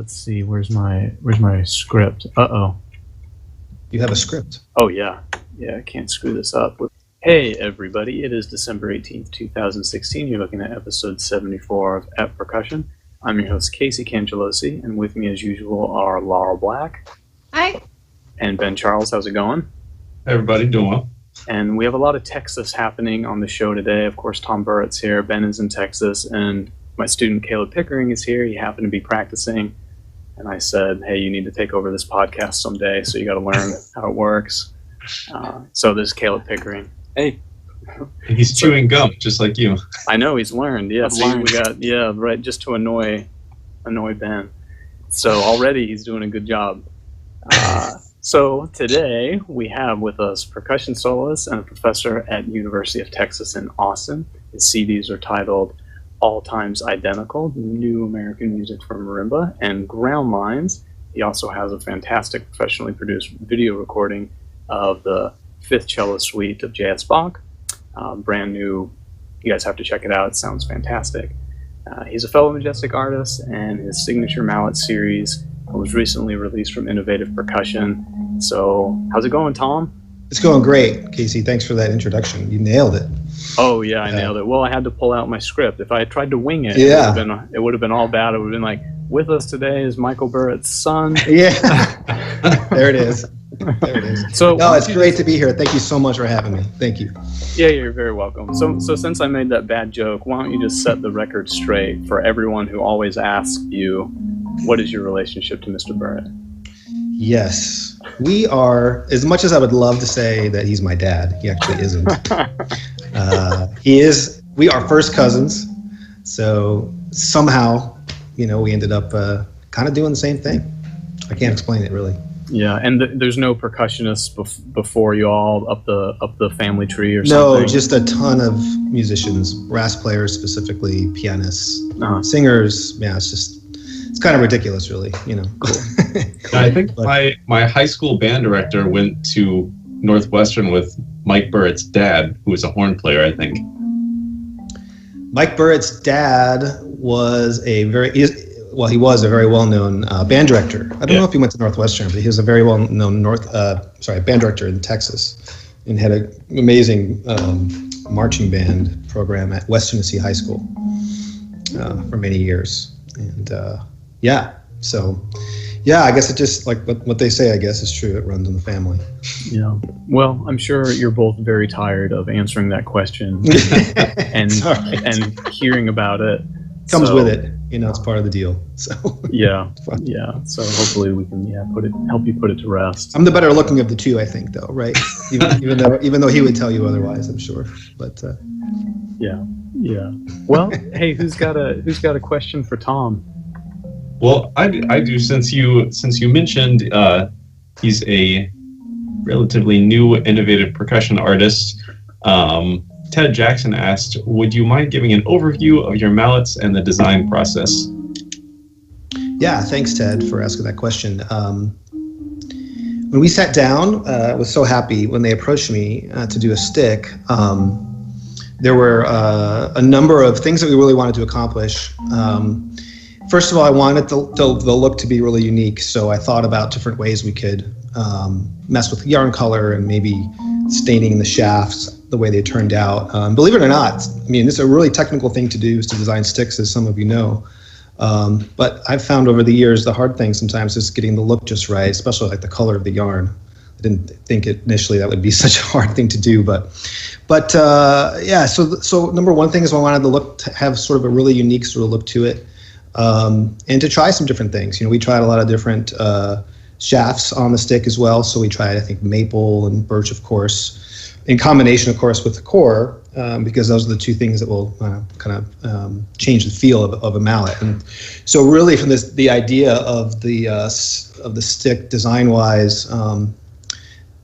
let's see. Where's my script? Uh-oh. You have a script. Oh, yeah. Yeah, I can't screw this up. Hey, everybody. It is December 18th, 2016. You're looking at episode 74 of At Percussion. I'm your host, Casey Cangelosi, and with me, as usual, are Laurel Black. Hi. And Ben Charles. How's it going? Hey, everybody. Doing well. And we have a lot of Texas happening on the show today. Of course, Tom Burritt's here. Ben is in Texas, and my student Caleb Pickering is here. He happened to be practicing, and I said, hey, you need to take over this podcast someday, so you got to learn how it works. So this is Caleb Pickering. Hey. He's chewing gum, just like you. I know, he's learned. Yeah, see, we got, right, just to annoy Ben. So already he's doing a good job. So today we have with us percussion soloist and a professor at University of Texas in Austin. His CDs are titled All Times Identical, New American Music from Marimba, and Ground Lines. He also has a fantastic professionally produced video recording of the Fifth Cello Suite of J.S. Bach. Brand new. You guys have to check it out. It sounds fantastic. He's a fellow Majestic artist, and his signature mallet series was recently released from Innovative Percussion. So, how's it going, Tom? It's going great, Casey. Thanks for that introduction. You nailed it. Oh, yeah, I nailed it. Well, I had to pull out my script. If I had tried to wing it, it would have been all bad. It would have been like, with us today is Michael Burritt's son. Yeah. There it is. There it is. So, no, it's great to be here. Thank you so much for having me. Thank you. Yeah, you're very welcome. So since I made that bad joke, why don't you just set the record straight for everyone who always asks you, what is your relationship to Mr. Burritt? Yes. We are, as much as I would love to say that he's my dad, he actually isn't. He is, we are first cousins. So somehow, we ended up kind of doing the same thing. I can't explain it really. Yeah, and there's no percussionists before you all up the family tree or something? No, just a ton of musicians, brass players specifically, pianists, singers. Yeah, it's kind of ridiculous, really. Cool. I think my high school band director went to Northwestern with Mike Burritt's dad, who was a horn player, I think. Mike Burritt's dad was he was a very well-known band director. I don't know if he went to Northwestern, but he was a very well-known band director in Texas, and had an amazing marching band program at West Tennessee High School for many years. And I guess it just, like what they say, I guess is true. It runs in the family. Yeah. Well, I'm sure you're both very tired of answering that question and hearing about it. Comes with it. It's part of the deal. So yeah. So hopefully we can help you put it to rest. I'm the better looking of the two, I think, though, right? even though he would tell you otherwise, I'm sure. But yeah. Well, hey, who's got a question for Tom? Well, I do. Since you mentioned he's a relatively new, innovative percussion artist. Ted Jackson asked, would you mind giving an overview of your mallets and the design process? Yeah, thanks, Ted, for asking that question. When we sat down, I was so happy when they approached me to do a stick. There were a number of things that we really wanted to accomplish. First of all, I wanted the look to be really unique, so I thought about different ways we could mess with yarn color and maybe staining the shafts the way they turned out. Believe it or not, it's a really technical thing to do, is to design sticks, as some of you know. But I've found over the years the hard thing sometimes is getting the look just right, especially like the color of the yarn. I didn't think initially that would be such a hard thing to do, but so number one thing is I wanted the look to have sort of a really unique sort of look to it, and to try some different things. We tried a lot of different shafts on the stick as well. So we tried, I think, maple and birch, of course, in combination, of course, with the core, because those are the two things that will change the feel of a mallet. And so really from the idea of the stick design-wise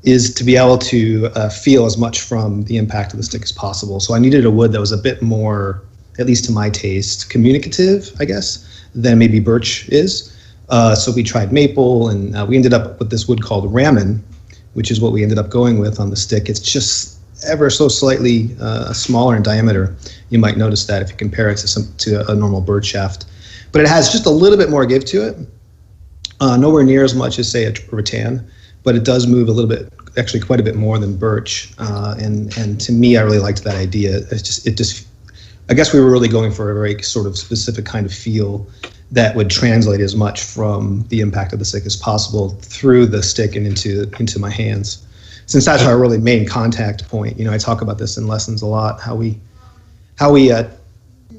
is to be able to feel as much from the impact of the stick as possible. So I needed a wood that was a bit more, at least to my taste, communicative, I guess, than maybe birch is. So we tried maple, and we ended up with this wood called ramen, which is what we ended up going with on the stick. It's just ever so slightly smaller in diameter. You might notice that if you compare it to a normal bird shaft. But it has just a little bit more give to it. Nowhere near as much as, say, a rattan, but it does move a little bit, actually quite a bit more than birch. And to me, I really liked that idea. It just, I guess we were really going for a very sort of specific kind of feel that would translate as much from the impact of the stick as possible through the stick and into my hands. Since that's our really main contact point, I talk about this in lessons a lot, how we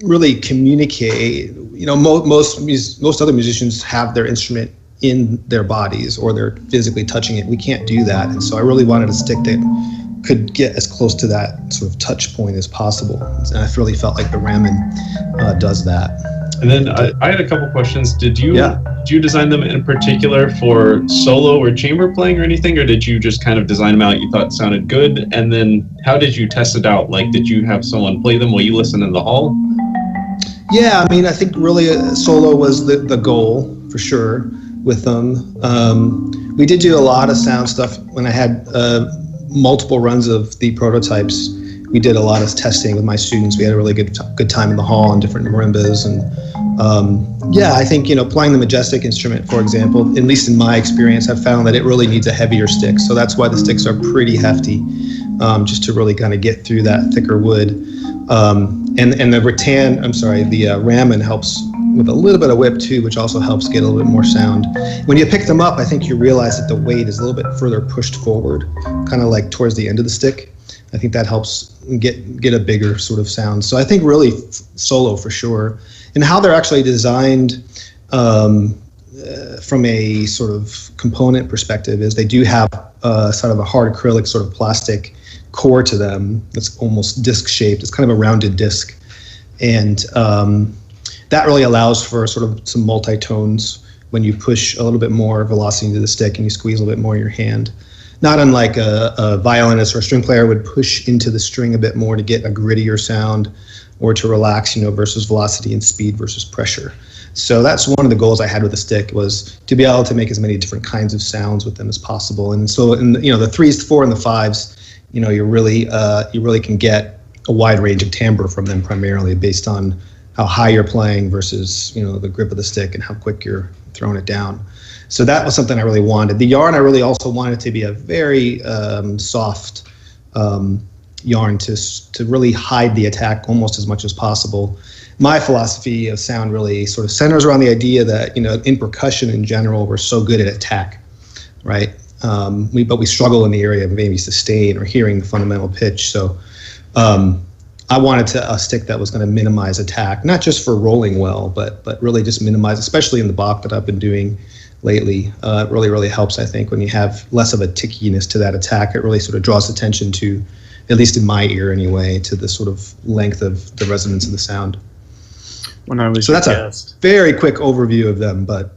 really communicate. Most other musicians have their instrument in their bodies or they're physically touching it. We can't do that, and so I really wanted a stick that could get as close to that sort of touch point as possible, and I really felt like the Ramen does that. And then I had a couple questions. Did you design them in particular for solo or chamber playing or anything, or did you just kind of design them out you thought sounded good? And then how did you test it out? Like, did you have someone play them while you listened in the hall? Yeah, I mean, I think really solo was the goal for sure with them. We did do a lot of sound stuff when I had multiple runs of the prototypes. We did a lot of testing with my students. We had a really good time in the hall on different marimbas, and I think playing the Majestic instrument, for example, at least in my experience, I've found that it really needs a heavier stick. So that's why the sticks are pretty hefty, just to really kind of get through that thicker wood. And the Ramen helps with a little bit of whip too, which also helps get a little bit more sound. When you pick them up, I think you realize that the weight is a little bit further pushed forward, kind of like towards the end of the stick. I think that helps get a bigger sort of sound. So I think really solo for sure. And how they're actually designed from a sort of component perspective is they do have sort of a hard acrylic sort of plastic core to them that's almost disc shaped. It's kind of a rounded disc. And that really allows for sort of some multi-tones when you push a little bit more velocity into the stick and you squeeze a little bit more in your hand. Not unlike a violinist or a string player would push into the string a bit more to get a grittier sound or to relax, versus velocity and speed versus pressure. So that's one of the goals I had with the stick, was to be able to make as many different kinds of sounds with them as possible. And so in the 3s, the 4, and the 5s, you really can get a wide range of timbre from them, primarily based on how high you're playing versus the grip of the stick and how quick you're throwing it down. So that was something I really wanted. The yarn, I really also wanted to be a very soft yarn to really hide the attack almost as much as possible. My philosophy of sound really sort of centers around the idea that, in percussion in general, we're so good at attack, right? But we struggle in the area of maybe sustain or hearing the fundamental pitch. So I wanted a stick that was going to minimize attack, not just for rolling well, but really just minimize, especially in the Bach that I've been doing lately. It really helps, I think, when you have less of a tickiness to that attack. It really sort of draws attention to, at least in my ear anyway, to the sort of length of the resonance of the sound. So that's a very quick overview of them, but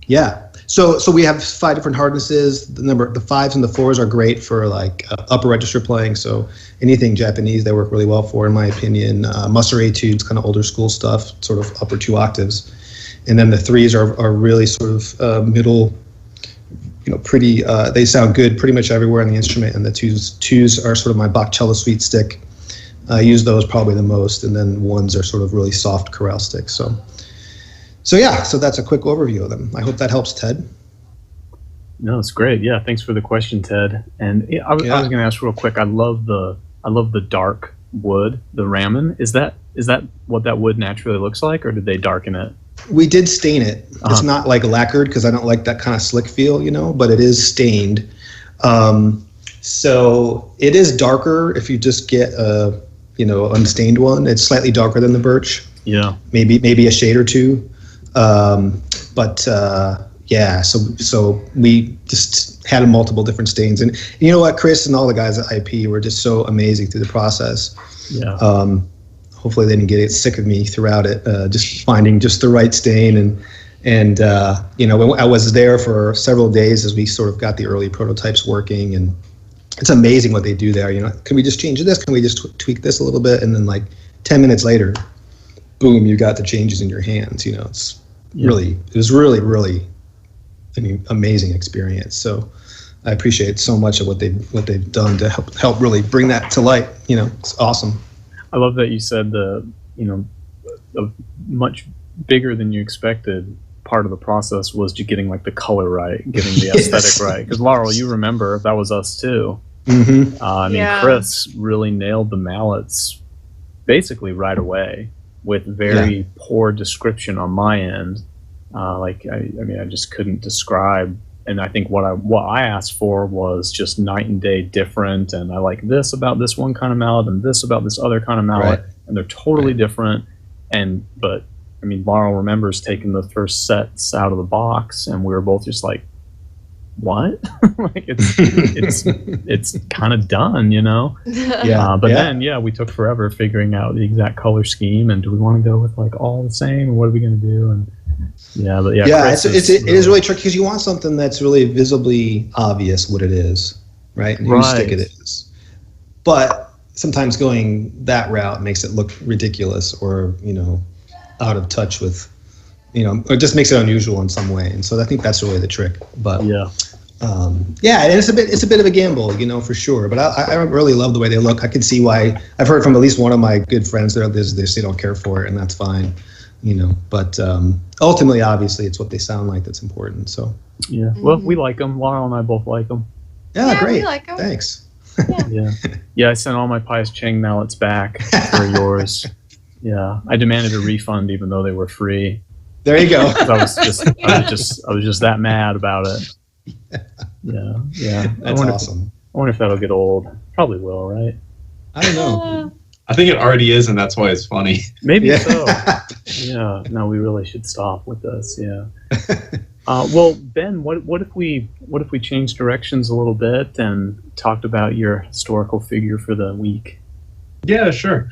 yeah. So we have 5 different hardnesses. The 5s and the 4s are great for like upper register playing. So anything Japanese, they work really well for, in my opinion. Musser etudes, kind of older school stuff, sort of upper 2 octaves. And then the 3s are really sort of middle, pretty, they sound good pretty much everywhere on the instrument. And the 2s are sort of my Bach cello suite stick. I use those probably the most. And then 1s are sort of really soft chorale sticks. So that's a quick overview of them. I hope that helps, Ted. No, it's great. Yeah, thanks for the question, Ted. And I was going to ask real quick. I love the dark wood, the Ramen. Is that what that wood naturally looks like, or did they darken it? We did stain it. It's not like lacquered because I don't like that kind of slick feel, but it is stained. So it is darker if you just get a unstained one. It's slightly darker than the birch. Yeah. Maybe a shade or two. So we just had multiple different stains, and you know what, Chris and all the guys at IP were just so amazing through the process. Yeah. Hopefully they didn't get sick of me throughout it, just finding just the right stain, and I was there for several days as we sort of got the early prototypes working, and it's amazing what they do there. Can we just change this? Can we just tweak this a little bit? And then like 10 minutes later, boom, you got the changes in your hands. It was really an amazing experience. So I appreciate so much of what they've done to help really bring that to light. It's awesome. I love that you said a much bigger than you expected part of the process was just getting like the color right, getting the aesthetic right. Because Laurel, you remember that was us too. Mm-hmm. I mean, Chris really nailed the mallets basically right away with very poor description on my end. I just couldn't describe. And I think what I asked for was just night and day different. And I like this about this one kind of mallet and this about this other kind of mallet, and they're totally different. But I mean, Laurel remembers taking the first sets out of the box, and we were both just like, "What?" Like it's kind of done, you know? But then we took forever figuring out the exact color scheme, and do we want to go with like all the same, and what are we going to do? And it is really tricky because you want something that's really visibly obvious what it is, right? And whose stick it is. But sometimes going that route makes it look ridiculous, or out of touch with, or it just makes it unusual in some way. And so I think that's really the trick. But and it's a bit of a gamble, for sure. But I really love the way they look. I can see why. I've heard from at least one of my good friends that they don't care for it, and that's fine. But ultimately, obviously, it's what they sound like that's important. So well, we like them. Laurel and I both like them. Yeah, great. We like them. Thanks. I sent all my Pius Cheng mallets back for yours. I demanded a refund even though they were free. There you go. I was just that mad about it. That's awesome. I wonder if that'll get old. Probably will, right? I don't know. I think it already is, and that's why it's funny. Maybe so. No, we really should stop with this. Well, Ben, what if we changed directions a little bit and talked about your historical figure for the week? Yeah, sure.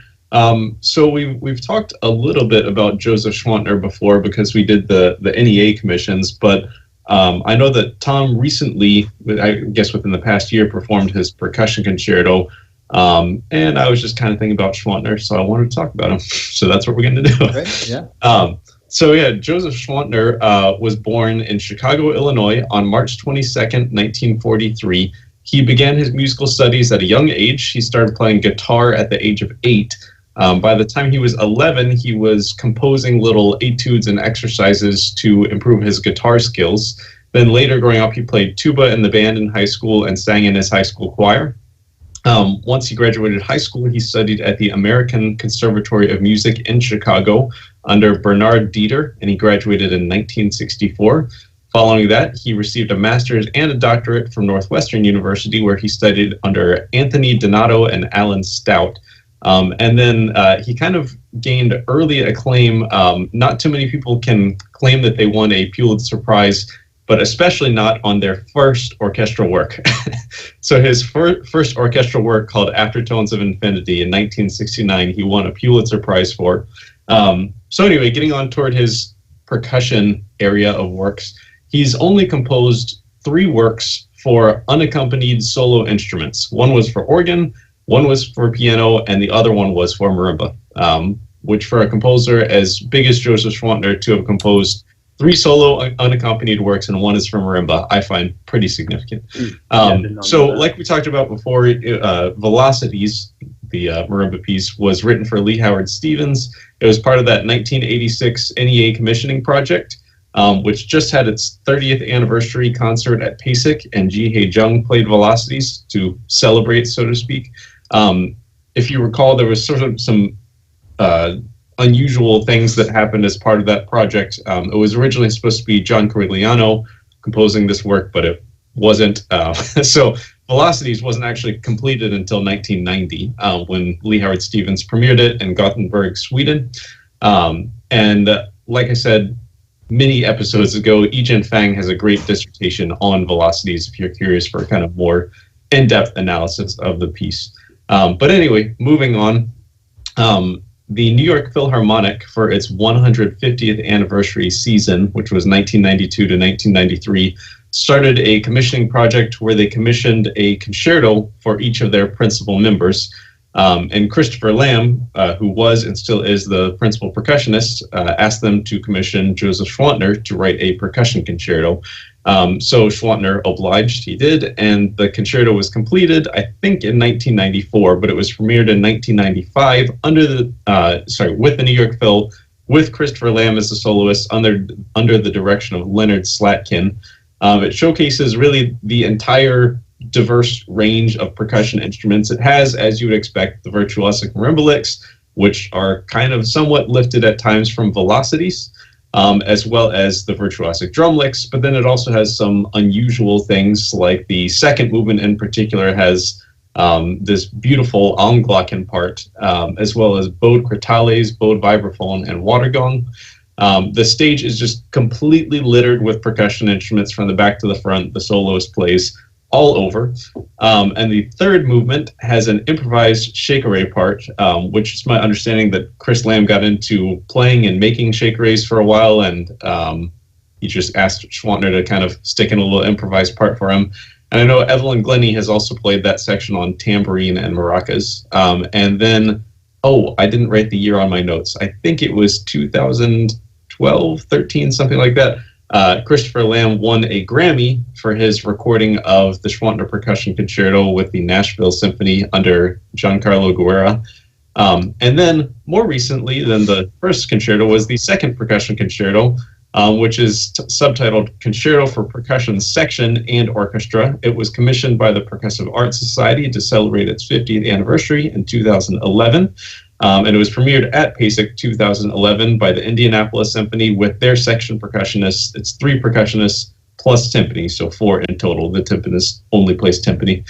So we've talked a little bit about Joseph Schwantner before because we did the NEA commissions, but I know that Tom recently, I guess within the past year, performed his percussion concerto. And I was just kind of thinking about Schwantner, so I wanted to talk about him. So that's what we're going to do. Right, Joseph Schwantner was born in Chicago, Illinois on March 22nd, 1943. He began his musical studies at a young age. He started playing guitar at the age of 8. By the time he was 11, he was composing little etudes and exercises to improve his guitar skills. Then later growing up, he played tuba in the band in high school and sang in his high school choir. Once he graduated high school, he studied at the American Conservatory of Music in Chicago under Bernard Dieter, and he graduated in 1964. Following that, he received a master's and a doctorate from Northwestern University, where he studied under Anthony Donato and Alan Stout. And then he kind of gained early acclaim. Not too many people can claim that they won a Pulitzer Prize, but especially not on their first orchestral work. So his first orchestral work, called Aftertones of Infinity, in 1969, he won a Pulitzer Prize for. So anyway, getting on toward his percussion area of works, he's only composed 3 works for unaccompanied solo instruments. One was for organ, one was for piano, and the other one was for marimba, which for a composer as big as Joseph Schwantner to have composed 3 solo unaccompanied works and 1 is for marimba, I find pretty significant. So like we talked about before, Velocities, the marimba piece, was written for Lee Howard Stevens. It was part of that 1986 NEA commissioning project, which just had its 30th anniversary concert at PASIC, and Ji Hae Jung played Velocities to celebrate, so to speak. If you recall, there was sort of some unusual things that happened as part of that project. It was originally supposed to be John Corigliano composing this work, but it wasn't. So Velocities wasn't actually completed until 1990, when Lee Howard Stevens premiered it in Gothenburg, Sweden. And like I said many episodes ago, Yijian Fang has a great dissertation on Velocities if you're curious for kind of more in-depth analysis of the piece. But anyway, moving on. The New York Philharmonic, for its 150th anniversary season, which was 1992 to 1993, started a commissioning project where they commissioned a concerto for each of their principal members. And Christopher Lamb, who was and still is the principal percussionist, asked them to commission Joseph Schwantner to write a percussion concerto. So Schwantner obliged, he did, and the concerto was completed, I think, in 1994, but it was premiered in 1995 under the, with the New York Phil with Christopher Lamb as the soloist under the direction of Leonard Slatkin. It showcases really the entire diverse range of percussion instruments. It has, as you would expect, the virtuosic marimba licks, which are kind of somewhat lifted at times from velocities, as well as the virtuosic drum licks. But then it also has some unusual things, like the second movement in particular has this beautiful Anglocken part, as well as bowed crotales, bowed vibraphone, and water gong. The stage is just completely littered with percussion instruments from the back to the front. The soloist plays all over. And the third movement has an improvised shakere part, which is my understanding that Chris Lamb got into playing and making shakeres for a while, and he just asked Schwantner to kind of stick in a little improvised part for him. And I know Evelyn Glennie has also played that section on tambourine and maracas. And then, I didn't write the year on my notes. I think it was 2012, 13, something like that. Christopher Lamb won a Grammy for his recording of the Schwantner Percussion Concerto with the Nashville Symphony under Giancarlo Guerra. And then, more recently than the first concerto, was the second percussion concerto, which is subtitled Concerto for Percussion Section and Orchestra. It was commissioned by the Percussive Arts Society to celebrate its 50th anniversary in 2011. And it was premiered at PASIC 2011 by the Indianapolis Symphony with their section percussionists. It's 3 percussionists plus timpani, so 4 in total. The timpanist only plays timpani.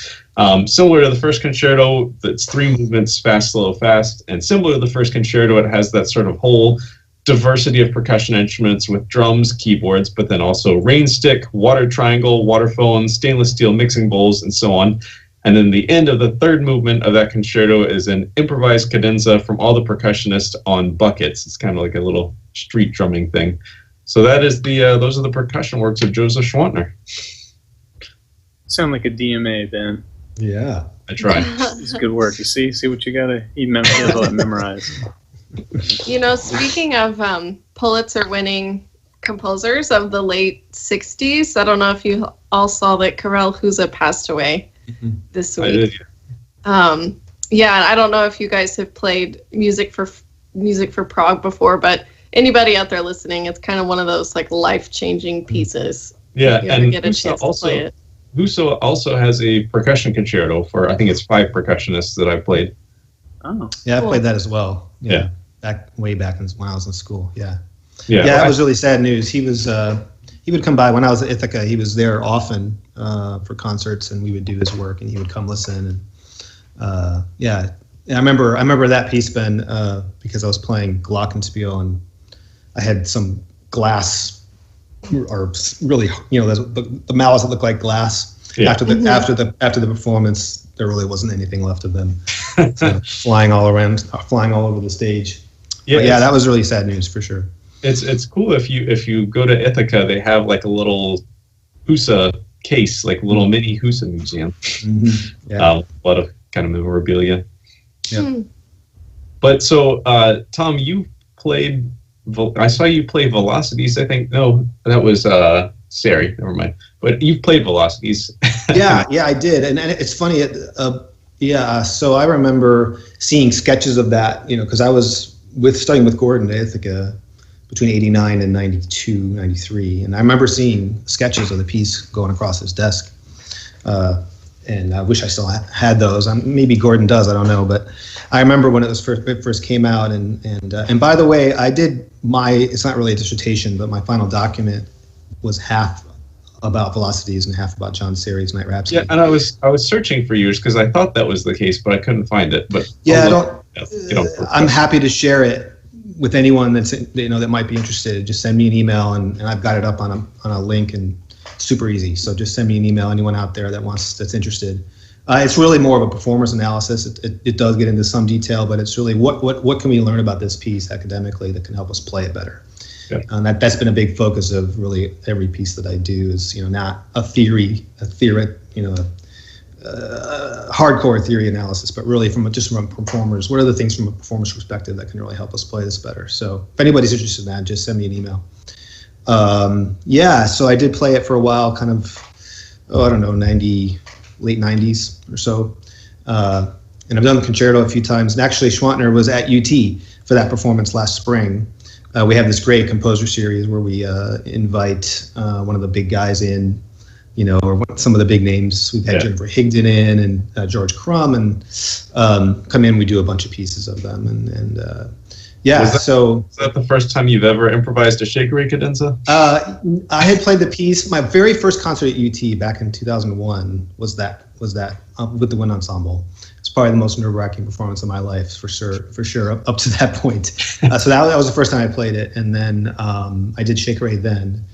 Similar to the first concerto, it's 3 movements, fast, slow, fast. And similar to the first concerto, it has that sort of whole diversity of percussion instruments with drums, keyboards, but then also rain stick, water triangle, waterphone, stainless steel mixing bowls, and so on. And then the end of the third movement of that concerto is an improvised cadenza from all the percussionists on buckets. It's kind of like a little street drumming thing. So that is those are the percussion works of Joseph Schwantner. Sound like a DMA, Ben. Yeah. I try. It's good work. You see what you gotta. He has all that memorized. You know, speaking of Pulitzer-winning composers of the late 60s, I don't know if you all saw that Karel Husa passed away this week. I did, yeah. Yeah, I don't know if you guys have played music for Prague before, but anybody out there listening, it's kind of one of those like life-changing pieces. Yeah, if you ever get a chance to play it. Husa also has a percussion concerto for, I think it's 5 percussionists that I've played. Oh, yeah, I played that as well. Yeah. Way back when I was in school. Yeah. Yeah, that was really sad news. He would come by when I was at Ithaca. He was there often for concerts, and we would do his work, and he would come listen. And yeah, I remember that piece, Ben, because I was playing Glockenspiel, and I had some glass, or really, the mallets that look like glass. Yeah. After the performance, there really wasn't anything left of them, flying all over the stage. Yeah, that was really sad news for sure. It's cool if you go to Ithaca, they have like a little Husa case, like a little mini Husa museum. Mm-hmm. Yeah. A lot of kind of memorabilia. Yeah. But so, Tom, you played. I saw you play Velocities. I think no, that was Sari. Never mind. But you've played Velocities. yeah, I did, and it's funny. So I remember seeing sketches of that. Because I was studying with Gordon at Ithaca between 89 and 92, 93. And I remember seeing sketches of the piece going across his desk. And I wish I still had those. Maybe Gordon does, I don't know. But I remember when it first came out. And by the way, I did it's not really a dissertation, but my final document was half about Velocities and half about John Sari's Night Rhapsody. Yeah, and I was searching for yours because I thought that was the case, but I couldn't find it. But yeah, I'm happy to share it with anyone that might be interested. Just send me an email, and I've got it up on a link, and it's super easy. So just send me an email. Anyone out there that's interested. It's really more of a performance analysis. It does get into some detail, but it's really what can we learn about this piece academically that can help us play it better. Yeah. And that's been a big focus of really every piece that I do is not a theory, hardcore theory analysis, but really from performers. What are the things from a performance perspective that can really help us play this better? So if anybody's interested in that, just send me an email. So I did play it for a while, kind of, late 90s or so. And I've done the concerto a few times. And actually, Schwantner was at UT for that performance last spring. We have this great composer series where we invite one of the big guys in, or some of the big names. We've had Jennifer Higdon in and George Crumb, and come in. We do a bunch of pieces of them, and so. Is that the first time you've ever improvised a shakere cadenza? I had played the piece. My very first concert at UT back in 2001 was that with the wind ensemble. It's probably the most nerve-wracking performance of my life for sure up to that point. So that was the first time I played it, and then I did shakere then.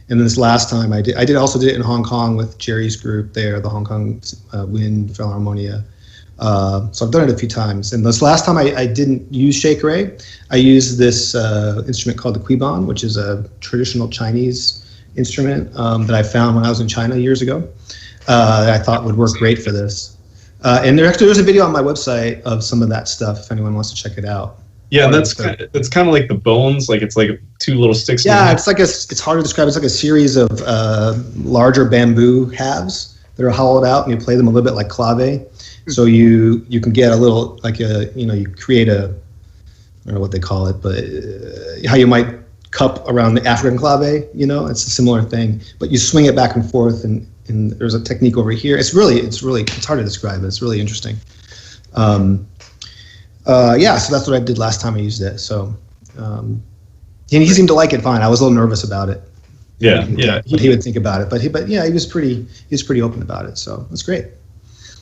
And then this last time I also did it in Hong Kong with Jerry's group there, the Hong Kong Wind Philharmonia. So I've done it a few times. And this last time I didn't use shakere. I used this instrument called the quibon, which is a traditional Chinese instrument that I found when I was in China years ago. That I thought would work great for this. And there's a video on my website of some of that stuff if anyone wants to check it out. Yeah, and that's kind of like the bones, like it's like two little sticks. Yeah, it's hard to describe. It's like a series of larger bamboo halves that are hollowed out, and you play them a little bit like clave. So you can get a little you create I don't know what they call it, but how you might cup around the African clave. It's a similar thing, but you swing it back and forth, and there's a technique over here. It's hard to describe, but it's really interesting. So that's what I did last time I used it. So, and he seemed to like it fine. I was a little nervous about it. Yeah, What he would think about it, but he was pretty open about it. So that's great.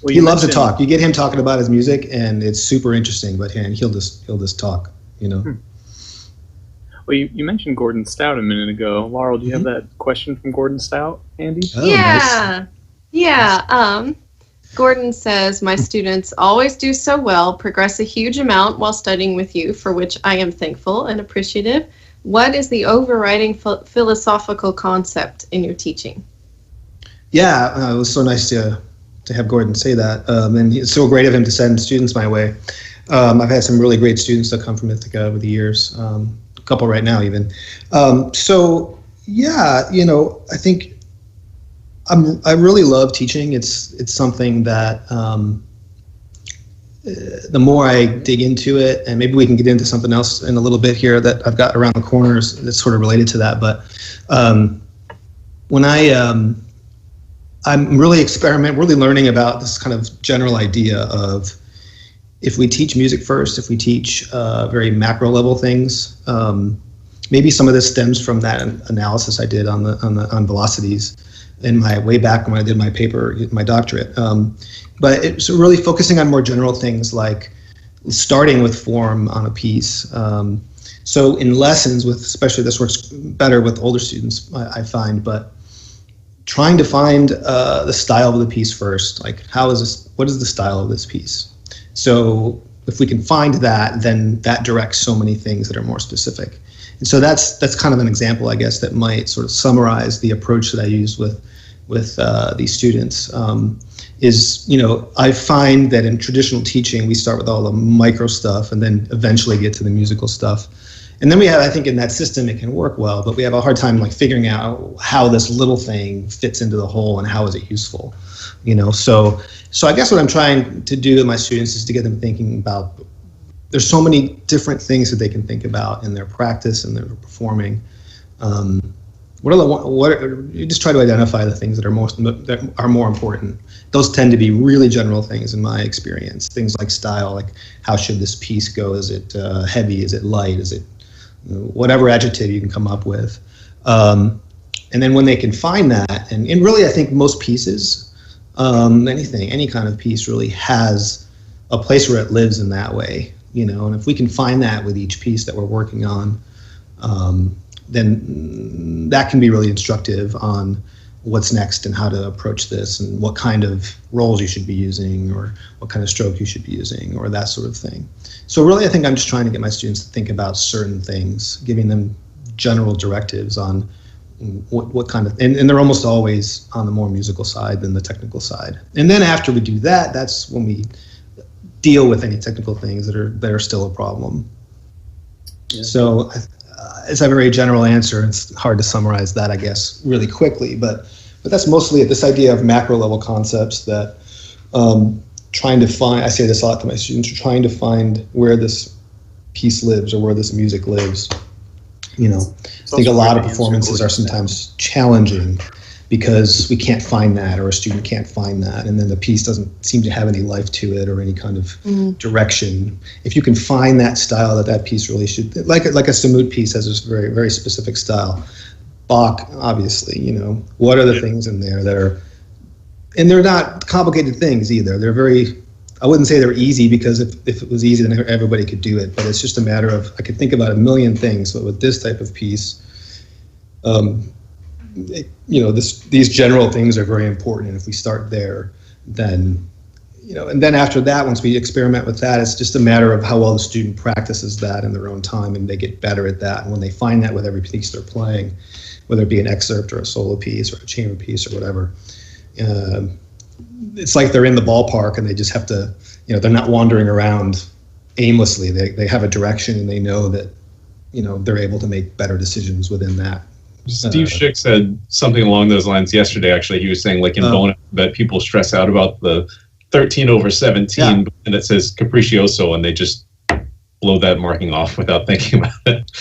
Well, he loves to talk. You get him talking about his music, and it's super interesting. But he'll just talk. Well, you mentioned Gordon Stout a minute ago. Laurel, do you have that question from Gordon Stout, Andy? Oh, yeah. Nice. Yeah. Gordon says, my students always do so well, progress a huge amount while studying with you, for which I am thankful and appreciative. What is the overriding philosophical concept in your teaching? Yeah, it was so nice to have Gordon say that. And it's so great of him to send students my way. I've had some really great students that come from Ithaca over the years, a couple right now even. I think I really love teaching. It's something that the more I dig into it, and maybe we can get into something else in a little bit here that I've got around the corners that's sort of related to that. But when I'm really learning about this kind of general idea of if we teach music first, if we teach very macro level things, maybe some of this stems from that analysis I did on velocities in my way back when I did my paper, my doctorate. But it's really focusing on more general things like starting with form on a piece. So in lessons, especially this works better with older students, I find, but trying to find the style of the piece first, like what is the style of this piece? So if we can find that, then that directs so many things that are more specific. And so that's kind of an example, I guess, that might sort of summarize the approach that I use with these students. I find that in traditional teaching, we start with all the micro stuff and then eventually get to the musical stuff. And then I think in that system, it can work well, but we have a hard time figuring out how this little thing fits into the whole and how is it useful, So I guess what I'm trying to do with my students is to get them thinking about, there's so many different things that they can think about in their practice and their performing. You just try to identify the things that are more important. Those tend to be really general things in my experience. Things like style, like how should this piece go? Is it heavy? Is it light? Is it whatever adjective you can come up with? And then when they can find that, and really I think most pieces, any kind of piece really has a place where it lives in that way, and if we can find that with each piece that we're working on, then that can be really instructive on what's next and how to approach this and what kind of rolls you should be using or what kind of stroke you should be using or that sort of thing. So really, I think I'm just trying to get my students to think about certain things, giving them general directives on what kind of, and they're almost always on the more musical side than the technical side. And then after we do that, that's when we deal with any technical things that are still a problem. Yeah. So it's a very general answer. It's hard to summarize that, I guess, really quickly, but that's mostly it. This idea of macro level concepts that trying to find, I say this a lot to my students, trying to find where this piece lives or where this music lives. You know, I think a lot of performances are sometimes challenging because we can't find that, or a student can't find that, and then the piece doesn't seem to have any life to it or any kind of direction. If you can find that style that piece really should, like a Samut piece has this very, very specific style. Bach, obviously, you know, what are the things in there that are, and they're not complicated things either. They're very, I wouldn't say they're easy, because if it was easy, then everybody could do it. But it's just a matter of, I could think about a million things. But with this type of piece, you know, these general things are very important. And if we start there, then, you know, and then after that, once we experiment with that, it's just a matter of how well the student practices that in their own time, and they get better at that. And when they find that with every piece they're playing, whether it be an excerpt or a solo piece or a chamber piece or whatever, it's like they're in the ballpark, and they just have to, you know, they're not wandering around aimlessly. They have a direction, and they know that, you know, they're able to make better decisions within that. Steve Schick said something along those lines yesterday. Actually, he was saying, like, in bonus, that people stress out about the 13/17, and it says capriccioso, and they just blow that marking off without thinking about it.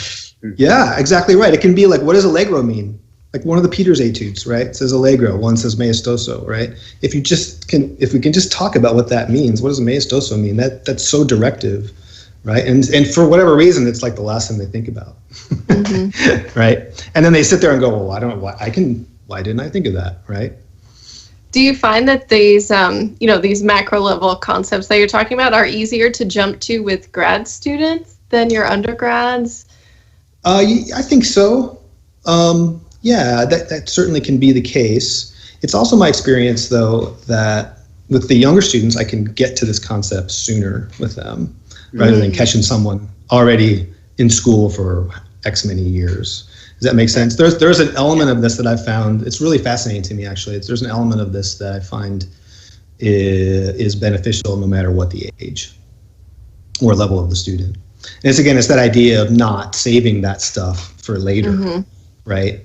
Yeah, exactly right. It can be like, what does allegro mean? Like one of the Peters etudes, right? It says allegro, one says maestoso, right? If we can just talk about what that means, what does maestoso mean? That's so directive, right? And for whatever reason, it's like the last thing they think about, right? And then they sit there and go, well, I don't know why didn't I think of that, right? Do you find that these, you know, these macro level concepts that you're talking about are easier to jump to with grad students than your undergrads? I think so. Yeah, that certainly can be the case. It's also my experience, though, that with the younger students, I can get to this concept sooner with them, rather than catching someone already in school for X many years. Does that make sense? There's an element of this that I've found, it's really fascinating to me, actually. There's an element of this that I find is beneficial no matter what the age or level of the student. And it's that idea of not saving that stuff for later, right?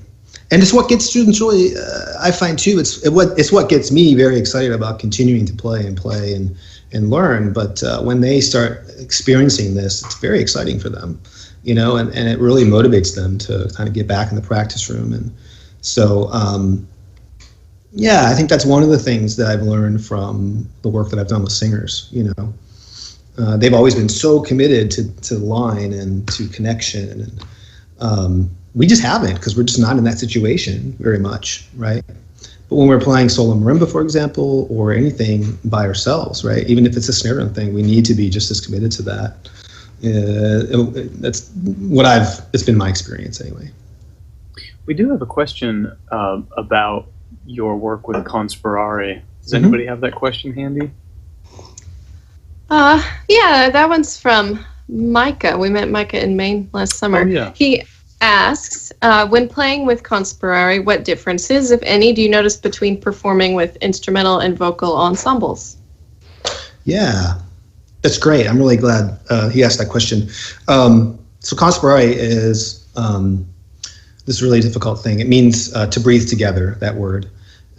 And it's what gets students really, I find too, it's what gets me very excited about continuing to play and learn. But when they start experiencing this, it's very exciting for them, you know, and it really motivates them to kind of get back in the practice room. And so, yeah, I think that's one of the things that I've learned from the work that I've done with singers, you know. They've always been so committed to line and to connection, and we just haven't, because we're just not in that situation very much, right? But when we're playing solo marimba, for example, or anything by ourselves, right? Even if it's a snare drum thing, we need to be just as committed to that. That's it's been my experience anyway. We do have a question about your work with Conspirare. Does anybody have that question handy? Yeah, that one's from Micah. We met Micah in Maine last summer. Oh, yeah. He asks, when playing with Conspirare, what differences, if any, do you notice between performing with instrumental and vocal ensembles? Yeah, that's great. I'm really glad he asked that question. So Conspirare is this really difficult thing. It means to breathe together, that word.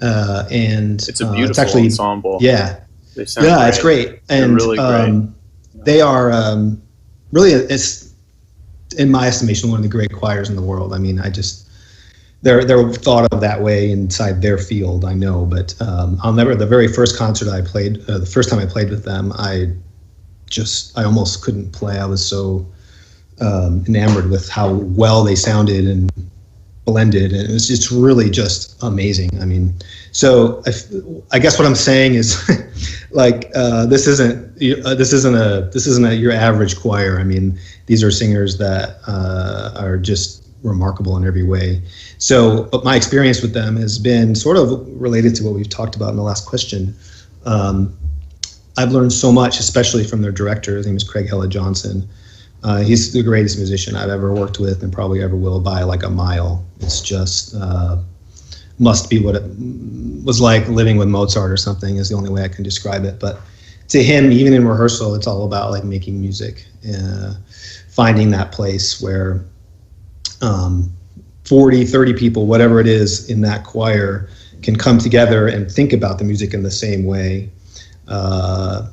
And it's a beautiful it's actually, ensemble. Yeah. They sound great. It's great. And they're really great. They are really, it's, in my estimation, one of the great choirs in the world. I mean, they're thought of that way inside their field, I know, but the very first concert I played, the first time I played with them, I almost couldn't play. I was so enamored with how well they sounded and blended, and it was just really just amazing. I mean, so I guess what I'm saying is, like, this isn't your average choir. I mean, these are singers that are just remarkable in every way. So, but my experience with them has been sort of related to what we've talked about in the last question. I've learned so much, especially from their director. His name is Craig Hella Johnson. He's the greatest musician I've ever worked with and probably ever will by like a mile. It's just must be what it was like living with Mozart or something, is the only way I can describe it. But to him, even in rehearsal, it's all about like making music, finding that place where 40, 30 people, whatever it is in that choir, can come together and think about the music in the same way. And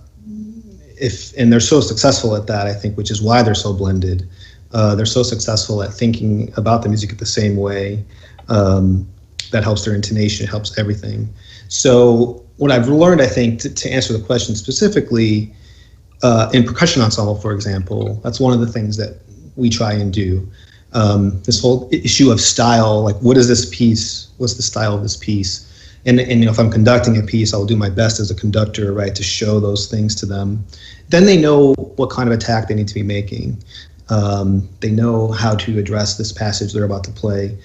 they're so successful at that, I think, which is why they're so blended, They're so successful at thinking about the music the same way. That helps their intonation, it helps everything. So what I've learned, I think, to answer the question specifically, in percussion ensemble, for example, that's one of the things that we try and do. This whole issue of style, like what is this piece? What's the style of this piece? And if I'm conducting a piece, I'll do my best as a conductor, right, to show those things to them. Then they know what kind of attack they need to be making. They know how to address this passage they're about to play.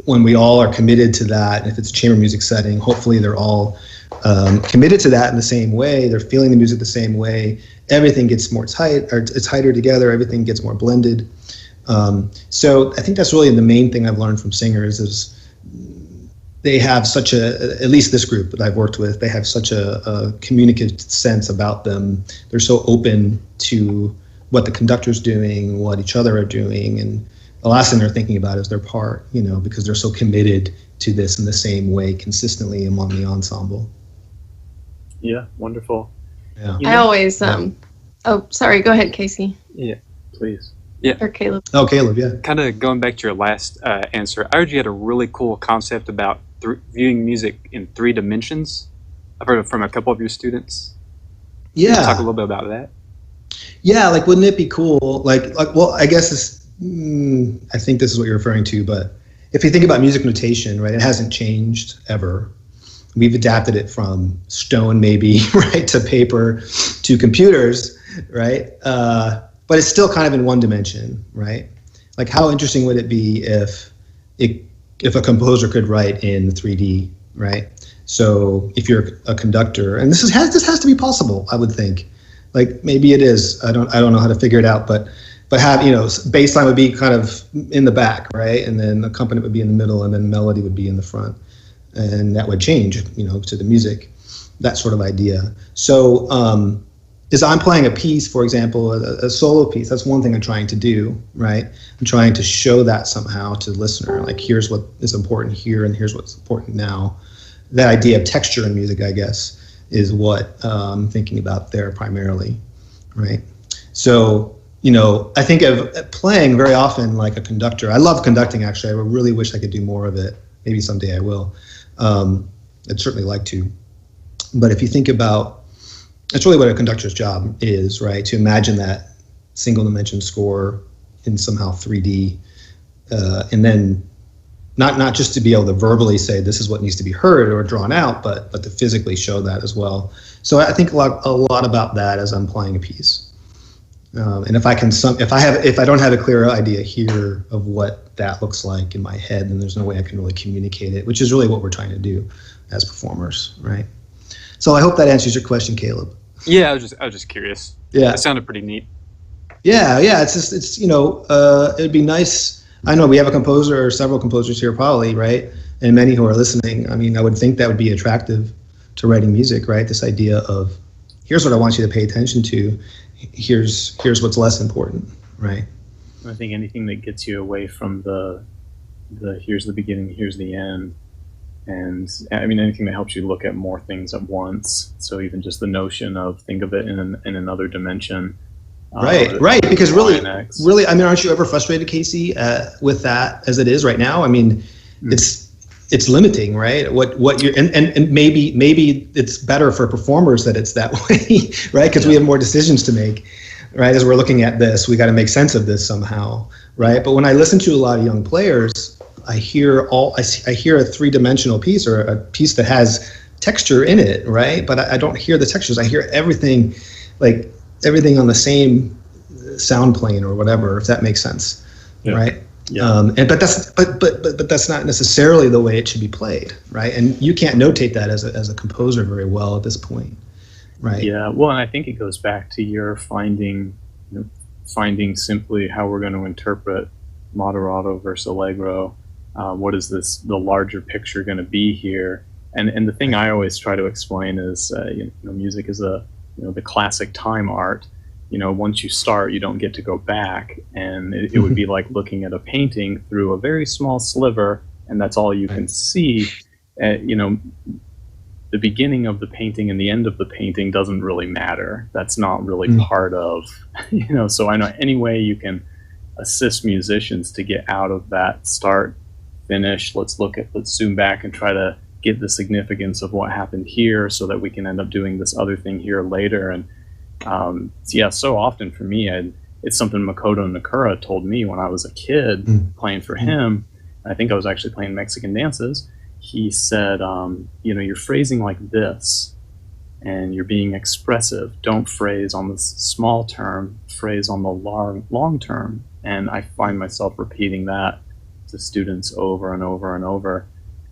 When we all are committed to that, and if it's a chamber music setting, hopefully they're all committed to that in the same way. They're feeling the music the same way. Everything gets more tight, or it's tighter together. Everything gets more blended. So I think that's really the main thing I've learned from singers is they have such at least this group that I've worked with, they have such a communicative sense about them. They're so open to what the conductor's doing, what each other are doing, and the last thing they're thinking about is their part, because they're so committed to this in the same way consistently among the ensemble. Yeah, wonderful. Yeah. I always, oh, sorry, go ahead, Casey. Yeah, please. Yeah. Or Caleb. Oh, Caleb, yeah. Kind of going back to your last answer, I heard you had a really cool concept about viewing music in 3 dimensions. I've heard it from a couple of your students. Yeah. Can you talk a little bit about that? Yeah, like wouldn't it be cool? Well, I guess I think this is what you're referring to, but if you think about music notation, right, it hasn't changed ever. We've adapted it from stone, maybe, right, to paper, to computers, right? But it's still kind of in one dimension, right? Like, how interesting would it be if a composer could write in 3D, right? So if you're a conductor, and this has to be possible, I would think. Like maybe it is. I don't know how to figure it out, but have baseline would be kind of in the back, right? And then accompaniment would be in the middle, and then melody would be in the front, and that would change, to the music, that sort of idea. So as I'm playing a piece, for example, a solo piece, that's one thing I'm trying to do, right? I'm trying to show that somehow to the listener, like here's what is important here, and here's what's important now. That idea of texture in music, I guess, is what I'm thinking about there primarily, right? So, I think of playing very often like a conductor. I love conducting, actually. I really wish I could do more of it. Maybe someday I will. I'd certainly like to. But if you think about, that's really what a conductor's job is, right? To imagine that single dimension score in somehow 3D, and then not just to be able to verbally say this is what needs to be heard or drawn out, but to physically show that as well. So I think a lot about that as I'm playing a piece. And if I don't have a clear idea here of what that looks like in my head, then there's no way I can really communicate it, which is really what we're trying to do as performers, right? So I hope that answers your question, Caleb. Yeah, I was just curious. Yeah, it sounded pretty neat. Yeah. It's it'd be nice. I know we have a composer or several composers here, probably, right? And many who are listening. I mean, I would think that would be attractive to writing music, right? This idea of here's what I want you to pay attention to. Here's what's less important, right? I think anything that gets you away from the here's the beginning, here's the end, and I mean anything that helps you look at more things at once. So even just the notion of think of it in another dimension. Right. Because really, I mean, aren't you ever frustrated, Casey, with that as it is right now? I mean, it's limiting, right? What you're and maybe it's better for performers that it's that way, right? Because we have more decisions to make, right? As we're looking at this, we got to make sense of this somehow, right? But when I listen to a lot of young players, I hear a 3-dimensional piece or a piece that has texture in it, right? But I don't hear the textures. I hear everything on the same sound plane or whatever, if that makes sense, right? Yeah. But that's not necessarily the way it should be played, right? And you can't notate that as a composer very well at this point, right? Yeah. Well, and I think it goes back to your finding simply how we're going to interpret moderato versus allegro. What is the larger picture going to be here? And the thing I always try to explain is, music is the classic time art. Once you start, you don't get to go back, and it would be like looking at a painting through a very small sliver, and that's all you can see. The the beginning of the painting and the end of the painting doesn't really matter. That's not really part of, so I know any way you can assist musicians to get out of that start, finish, let's zoom back and try to get the significance of what happened here so that we can end up doing this other thing here later. And so often for me, it's something Makoto Nakura told me when I was a kid playing for him. I think I was actually playing Mexican dances. He said, you're phrasing like this and you're being expressive. Don't phrase on the small term, phrase on the long term. And I find myself repeating that to students over and over and over.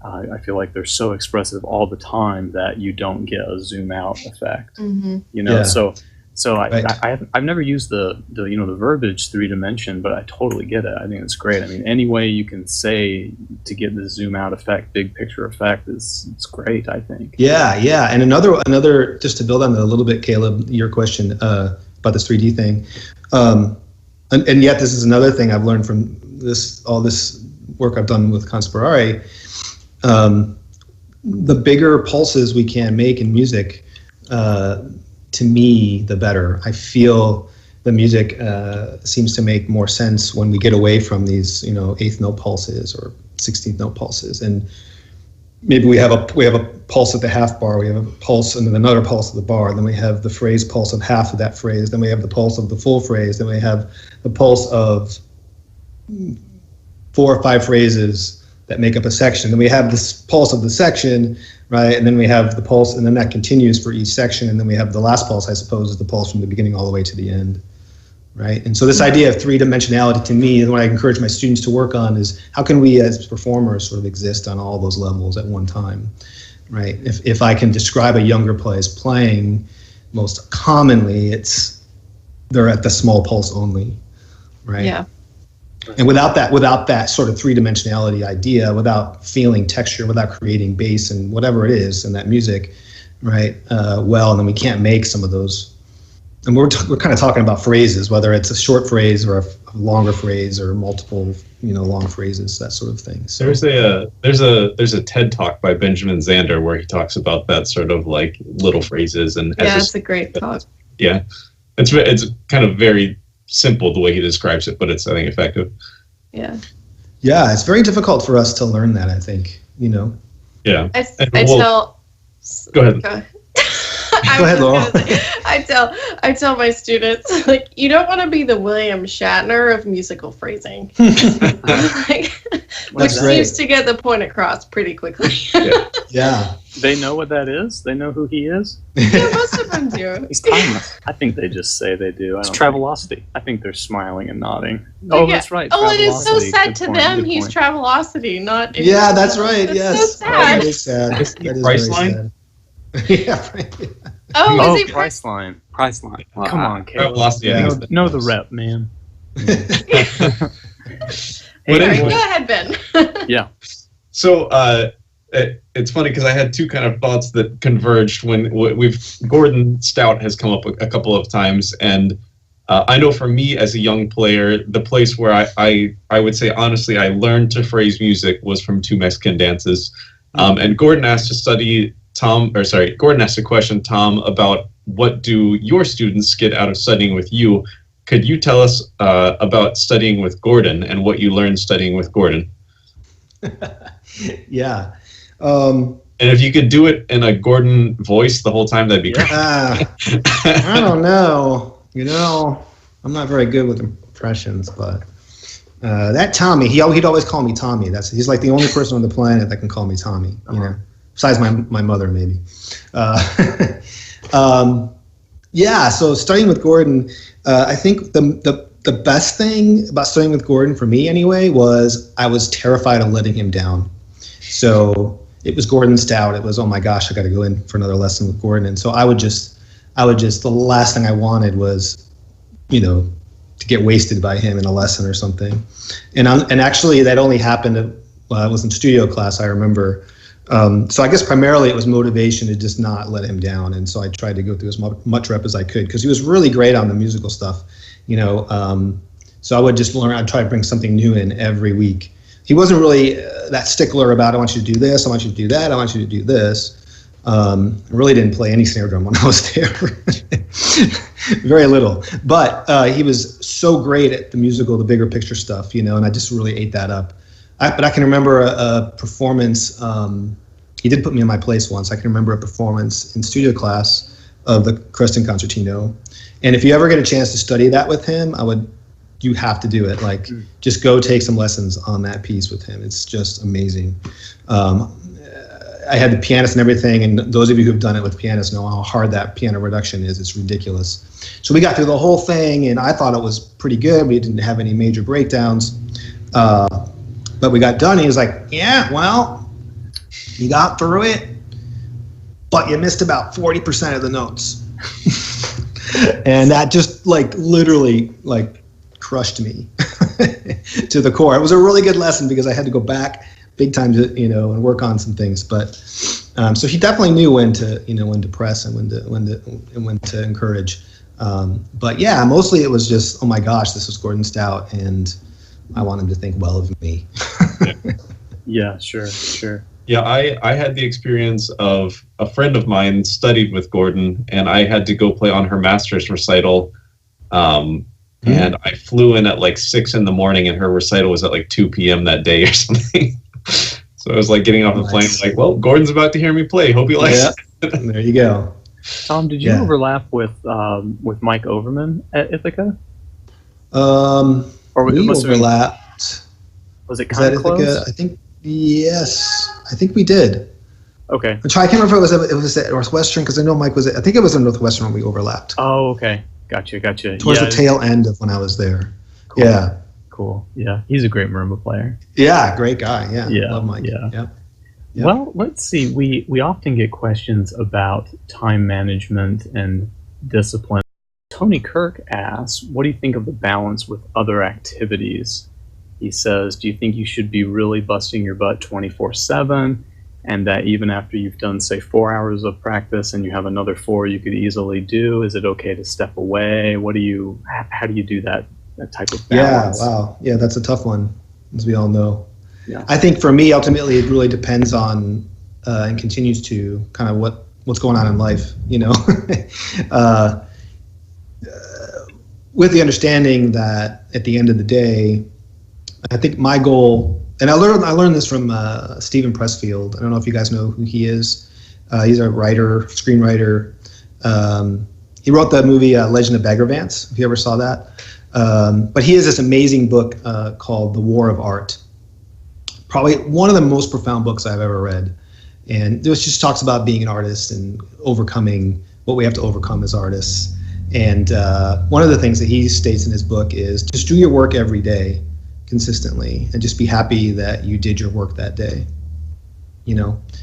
I feel like they're so expressive all the time that you don't get a zoom out effect. So I've never used the verbiage 3-dimension, but I totally get it. I think it's great. I mean, any way you can say to get the zoom out effect, big picture effect it's great, I think. Yeah. And another just to build on that a little bit, Caleb, your question about this 3D thing. And yet this is another thing I've learned from all this work I've done with Conspirare. The bigger pulses we can make in music, to me, the better. I feel the music seems to make more sense when we get away from these, 8th note pulses or 16th note pulses, and maybe we have a pulse at the half bar, we have a pulse and then another pulse of the bar, then we have the phrase pulse of half of that phrase, then we have the pulse of the full phrase, then we have the pulse of 4 or 5 phrases that make up a section. Then we have this pulse of the section, right? And then we have the pulse, and then that continues for each section. And then we have the last pulse, I suppose, is the pulse from the beginning all the way to the end, right? And so this idea of 3-dimensionality to me, and what I encourage my students to work on is how can we as performers sort of exist on all those levels at one time, right? If I can describe a younger player's playing, most commonly they're at the small pulse only, right? Yeah. And without that sort of 3-dimensionality idea, without feeling texture, without creating bass and whatever it is in that music, right? And then we can't make some of those. And we're kind of talking about phrases, whether it's a short phrase or a longer phrase or multiple, long phrases, that sort of thing. So there's a TED talk by Benjamin Zander where he talks about that sort of like little phrases and it's a great talk. Yeah, it's kind of very simple the way he describes it, but it's, I think, effective. Yeah, it's very difficult for us to learn that, I think, Yeah. Go ahead. Go ahead, Laurel. I tell my students, like, you don't want to be the William Shatner of musical phrasing. Which seems to get the point across pretty quickly. Yeah. They know what that is? They know who he is? Yeah, most of them do. He's timeless. I think they just say they do. It's Travelocity. I think they're smiling and nodding. That's right. Oh, it is so sad to them. He's Travelocity, not. Yeah, that's right. Yes. So sad. That is sad. That is Priceline? Yeah, right. Oh, is he Priceline? Priceline. Come on, Caleb. Travelocity. Know the rep, man. Go ahead, Ben. Yeah. So it's funny because I had two kind of thoughts that converged when Gordon Stout has come up a couple of times, and I know for me as a young player, the place where I would say honestly I learned to phrase music was from 2 Mexican dances, and Gordon asked Gordon asked a question, Tom, about what do your students get out of studying with you. Could you tell us about studying with Gordon and what you learned studying with Gordon? Yeah. And if you could do it in a Gordon voice the whole time, that'd be great. I don't know. I'm not very good with impressions, but that Tommy, he'd always call me Tommy. He's like the only person on the planet that can call me Tommy, besides my mother, maybe. So studying with Gordon, I think the best thing about studying with Gordon, for me anyway, was I was terrified of letting him down. So it was Gordon Stout. It was, oh my gosh, I got to go in for another lesson with Gordon. And so I would just, the last thing I wanted was, to get wasted by him in a lesson or something. And actually that only happened while I was in studio class, I remember. So I guess primarily it was motivation to just not let him down. And so I tried to go through as much rep as I could because he was really great on the musical stuff, so I would just learn, I'd try to bring something new in every week. He wasn't really that stickler about, I want you to do this, I want you to do that, I want you to do this. I really didn't play any snare drum when I was there. Very little. But he was so great at the musical, the bigger picture stuff, and I just really ate that up. But I can remember a performance. He did put me in my place once. I can remember a performance in studio class of the Creston Concertino. And if you ever get a chance to study that with him, you have to do it. Like, just go take some lessons on that piece with him. It's just amazing. I had the pianist and everything, and those of you who've done it with pianists know how hard that piano reduction is. It's ridiculous. So we got through the whole thing, and I thought it was pretty good. We didn't have any major breakdowns. But we got done, and he was like, yeah, well, you got through it, but you missed about 40% of the notes. And that just literally crushed me to the core. It was a really good lesson because I had to go back big time to and work on some things. But so he definitely knew when to press and when to encourage. But yeah, mostly it was just, oh my gosh, this was Gordon Stout, and I want him to think well of me. Yeah, sure. Yeah, I had the experience of a friend of mine studied with Gordon, and I had to go play on her master's recital. And I flew in at 6 a.m, and her recital was at 2 p.m. that day or something. So I was getting off the plane, well, Gordon's about to hear me play. Hope he likes it. There you go. Tom, did you overlap with Mike Overman at Ithaca? Or we overlapped. Was it kind of close? I think, yes. I think we did. Okay. I can't remember if it was at Northwestern, because I know Mike was I think it was at Northwestern when we overlapped. Oh, okay. Gotcha. Towards the tail end of when I was there. Cool. Yeah. Cool. Yeah. He's a great marimba player. Yeah, great guy. Yeah. Love Mike. Yeah. Yep. Well, let's see. We often get questions about time management and discipline. Tony Kirk asks, what do you think of the balance with other activities? He says, do you think you should be really busting your butt 24/7, and that even after you've done, say, 4 hours of practice and you have another 4 you could easily do, is it okay to step away? How do you do that type of balance? Yeah, wow. Yeah, that's a tough one, as we all know. Yeah. I think for me, ultimately, it really depends on and continues to kind of what's going on in life, with the understanding that at the end of the day, I think my goal, and I learned this from Stephen Pressfield. I don't know if you guys know who he is. He's a writer, screenwriter. He wrote the movie Legend of Bagger Vance, if you ever saw that. But he has this amazing book called The War of Art. Probably one of the most profound books I've ever read. And this just talks about being an artist and overcoming what we have to overcome as artists. And one of the things that he states in his book is just do your work every day consistently and just be happy that you did your work that day.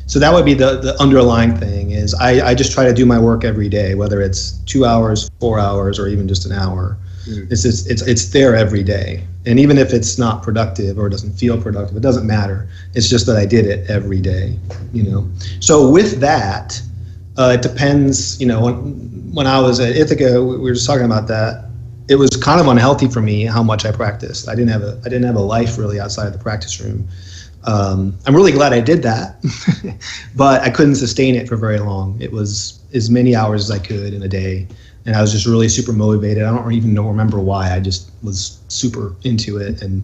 So that would be the underlying thing is I just try to do my work every day, whether it's 2 hours, 4 hours, or even just an hour. It's there every day. And even if it's not productive or doesn't feel productive, it doesn't matter. It's just that I did it every day, So with that, it depends, when I was at Ithaca, we were just talking about that. It was kind of unhealthy for me how much I practiced. I didn't have a life really outside of the practice room. I'm really glad I did that, but I couldn't sustain it for very long. It was as many hours as I could in a day, and I was just really super motivated. I don't even remember why. I just was super into it, and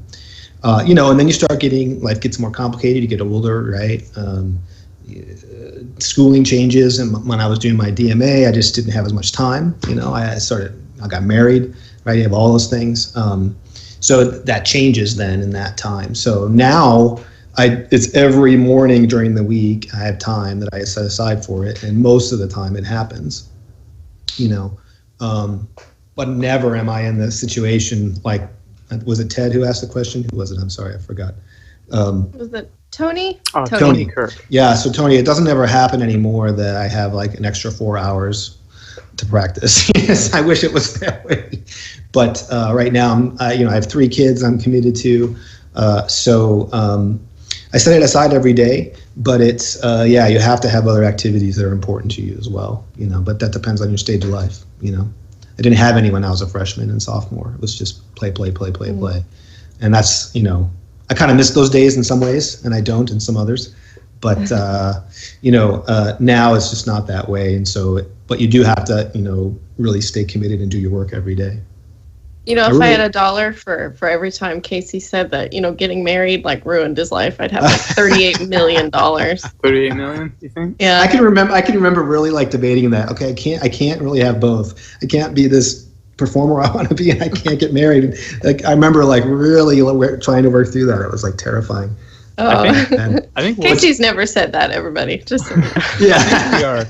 and then you start life gets more complicated. You get older, right? Schooling changes, and when I was doing my DMA, I just didn't have as much time. I got married, right? You have all those things. So that changes then in that time. So now it's every morning during the week I have time that I set aside for it, and most of the time it happens, but never am I in the situation was it Ted who asked the question? Who was it? I'm sorry, I forgot. Was it Tony? Tony Kirk. Yeah, so Tony, it doesn't ever happen anymore that I have an extra 4 hours to practice. Yes, I wish it was that way. But right now, I have 3 kids I'm committed to. So I set it aside every day, but it's, you have to have other activities that are important to you as well, but that depends on your stage of life, I didn't have any when I was a freshman and sophomore. It was just play. And that's, I kind of miss those days in some ways, and I don't in some others. But now it's just not that way. And so, but you do have to, really stay committed and do your work every day. If I had $1 for every time Casey said that, getting married ruined his life, I'd have $38 million. 38 million, you think? Yeah. I can remember really debating that. Okay, I can't really have both. I can't be this performer I want to be, and I can't get married. I remember really trying to work through that. It was terrifying. Oh. I think Casey's never said that, everybody. Just yeah. We are.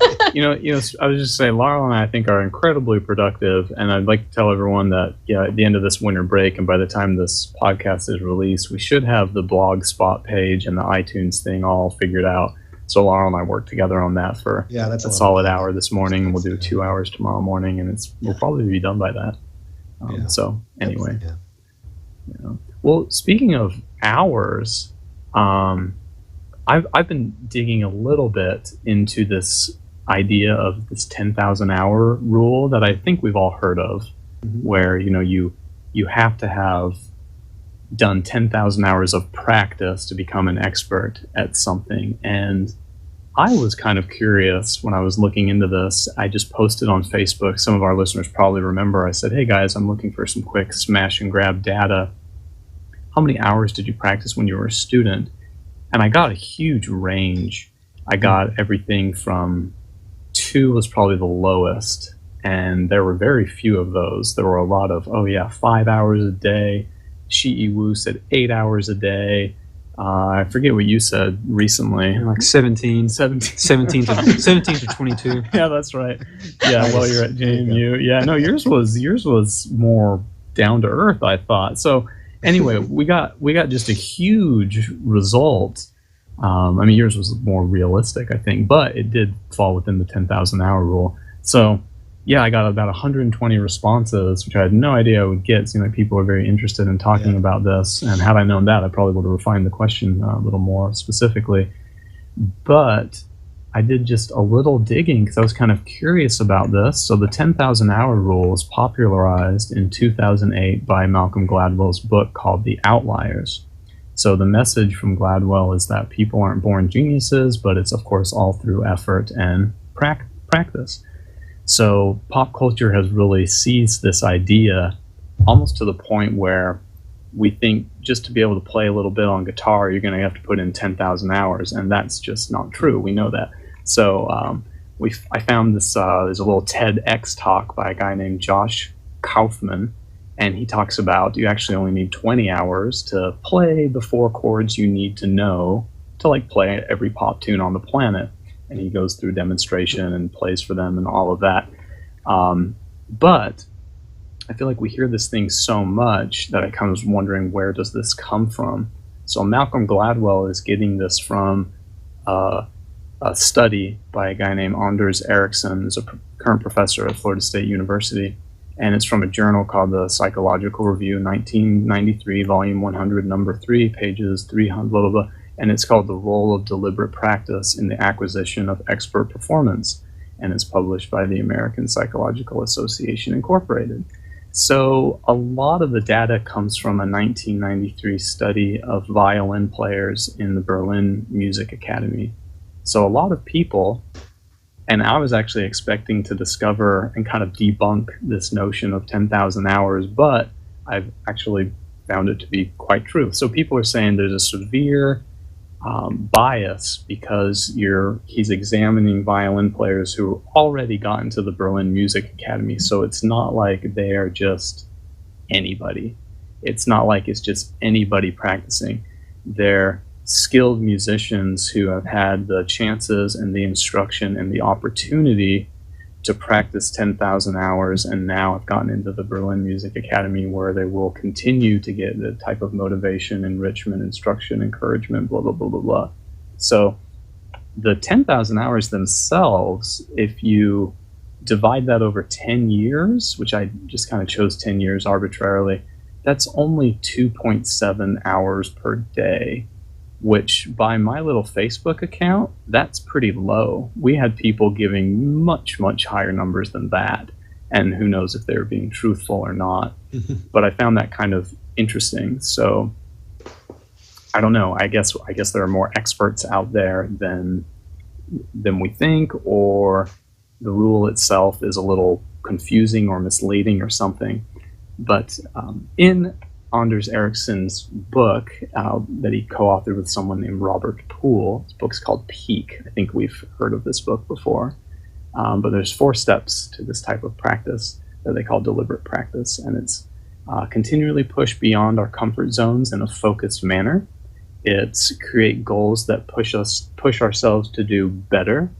I was just saying, Laurel and I think are incredibly productive, and I'd like to tell everyone that at the end of this winter break, and by the time this podcast is released, we should have the Blogspot page and the iTunes thing all figured out. So Laurel and I worked together on that for that's a solid hour this morning, and we'll do 2 hours tomorrow morning, and we'll probably be done by that. So anyway, well, speaking of hours. I've been digging a little bit into this idea of this 10,000 hour rule that I think we've all heard of, where you have to have done 10,000 hours of practice to become an expert at something. And I was kind of curious when I was looking into this. I just posted on Facebook. Some of our listeners probably remember. I said, "Hey guys, I'm looking for some quick smash and grab data. How many hours did you practice when you were a student?" And I got a huge range. I got everything from 2 was probably the lowest, and there were very few of those. There were a lot of 5 hours a day. Shi Wu said 8 hours a day. I forget what you said recently. 17 to 22. Yeah, that's right. Yeah, well, you're at JMU. Yeah, no, yours was more down to earth, I thought. So anyway, we got just a huge result. Yours was more realistic, I think, but it did fall within the 10,000 hour rule. So yeah, I got about 120 responses, which I had no idea I would get. It seemed like people were very interested in talking about this, and had I known that, I probably would have refined the question a little more specifically. But I did just a little digging because I was kind of curious about this. So the 10,000 hour rule was popularized in 2008 by Malcolm Gladwell's book called The Outliers. So the message from Gladwell is that people aren't born geniuses, but it's of course all through effort and practice. So pop culture has really seized this idea almost to the point where we think just to be able to play a little bit on guitar, you're going to have to put in 10,000 hours, and that's just not true. We know that. So I found this, there's a little TEDx talk by a guy named Josh Kaufman, and he talks about you actually only need 20 hours to play the 4 chords you need to know to play every pop tune on the planet. And he goes through demonstration and plays for them and all of that. But I feel like we hear this thing so much that I kind of was wondering, where does this come from? So Malcolm Gladwell is getting this from a study by a guy named Anders Ericsson, who's a current professor at Florida State University. And it's from a journal called the Psychological Review, 1993, volume 100, number 3, pages 300, blah, blah, blah. And it's called The Role of Deliberate Practice in the Acquisition of Expert Performance. And it's published by the American Psychological Association, Incorporated. So a lot of the data comes from a 1993 study of violin players in the Berlin Music Academy. So a lot of people, and I was actually expecting to discover and kind of debunk this notion of 10,000 hours, but I've actually found it to be quite true. So people are saying there's a severe bias because he's examining violin players who already got into the Berlin Music Academy. So it's not like they are just anybody. It's not like it's just anybody practicing. They're skilled musicians who have had the chances and the instruction and the opportunity to practice 10,000 hours and now have gotten into the Berlin Music Academy, where they will continue to get the type of motivation, enrichment, instruction, encouragement, blah, blah, blah, blah, blah. So the 10,000 hours themselves, if you divide that over 10 years, which I just kind of chose 10 years arbitrarily, that's only 2.7 hours per day, which by my little Facebook account, that's pretty low. We had people giving much, much higher numbers than that. And who knows if they were being truthful or not. But I found that kind of interesting. So I don't know. I guess there are more experts out there than we think, or the rule itself is a little confusing or misleading or something. But in Anders Ericsson's book that he co-authored with someone named Robert Poole, his book's called Peak. I think we've heard of this book before. But there's 4 steps to this type of practice that they call deliberate practice, and it's continually push beyond our comfort zones in a focused manner. It's create goals that push ourselves to do better,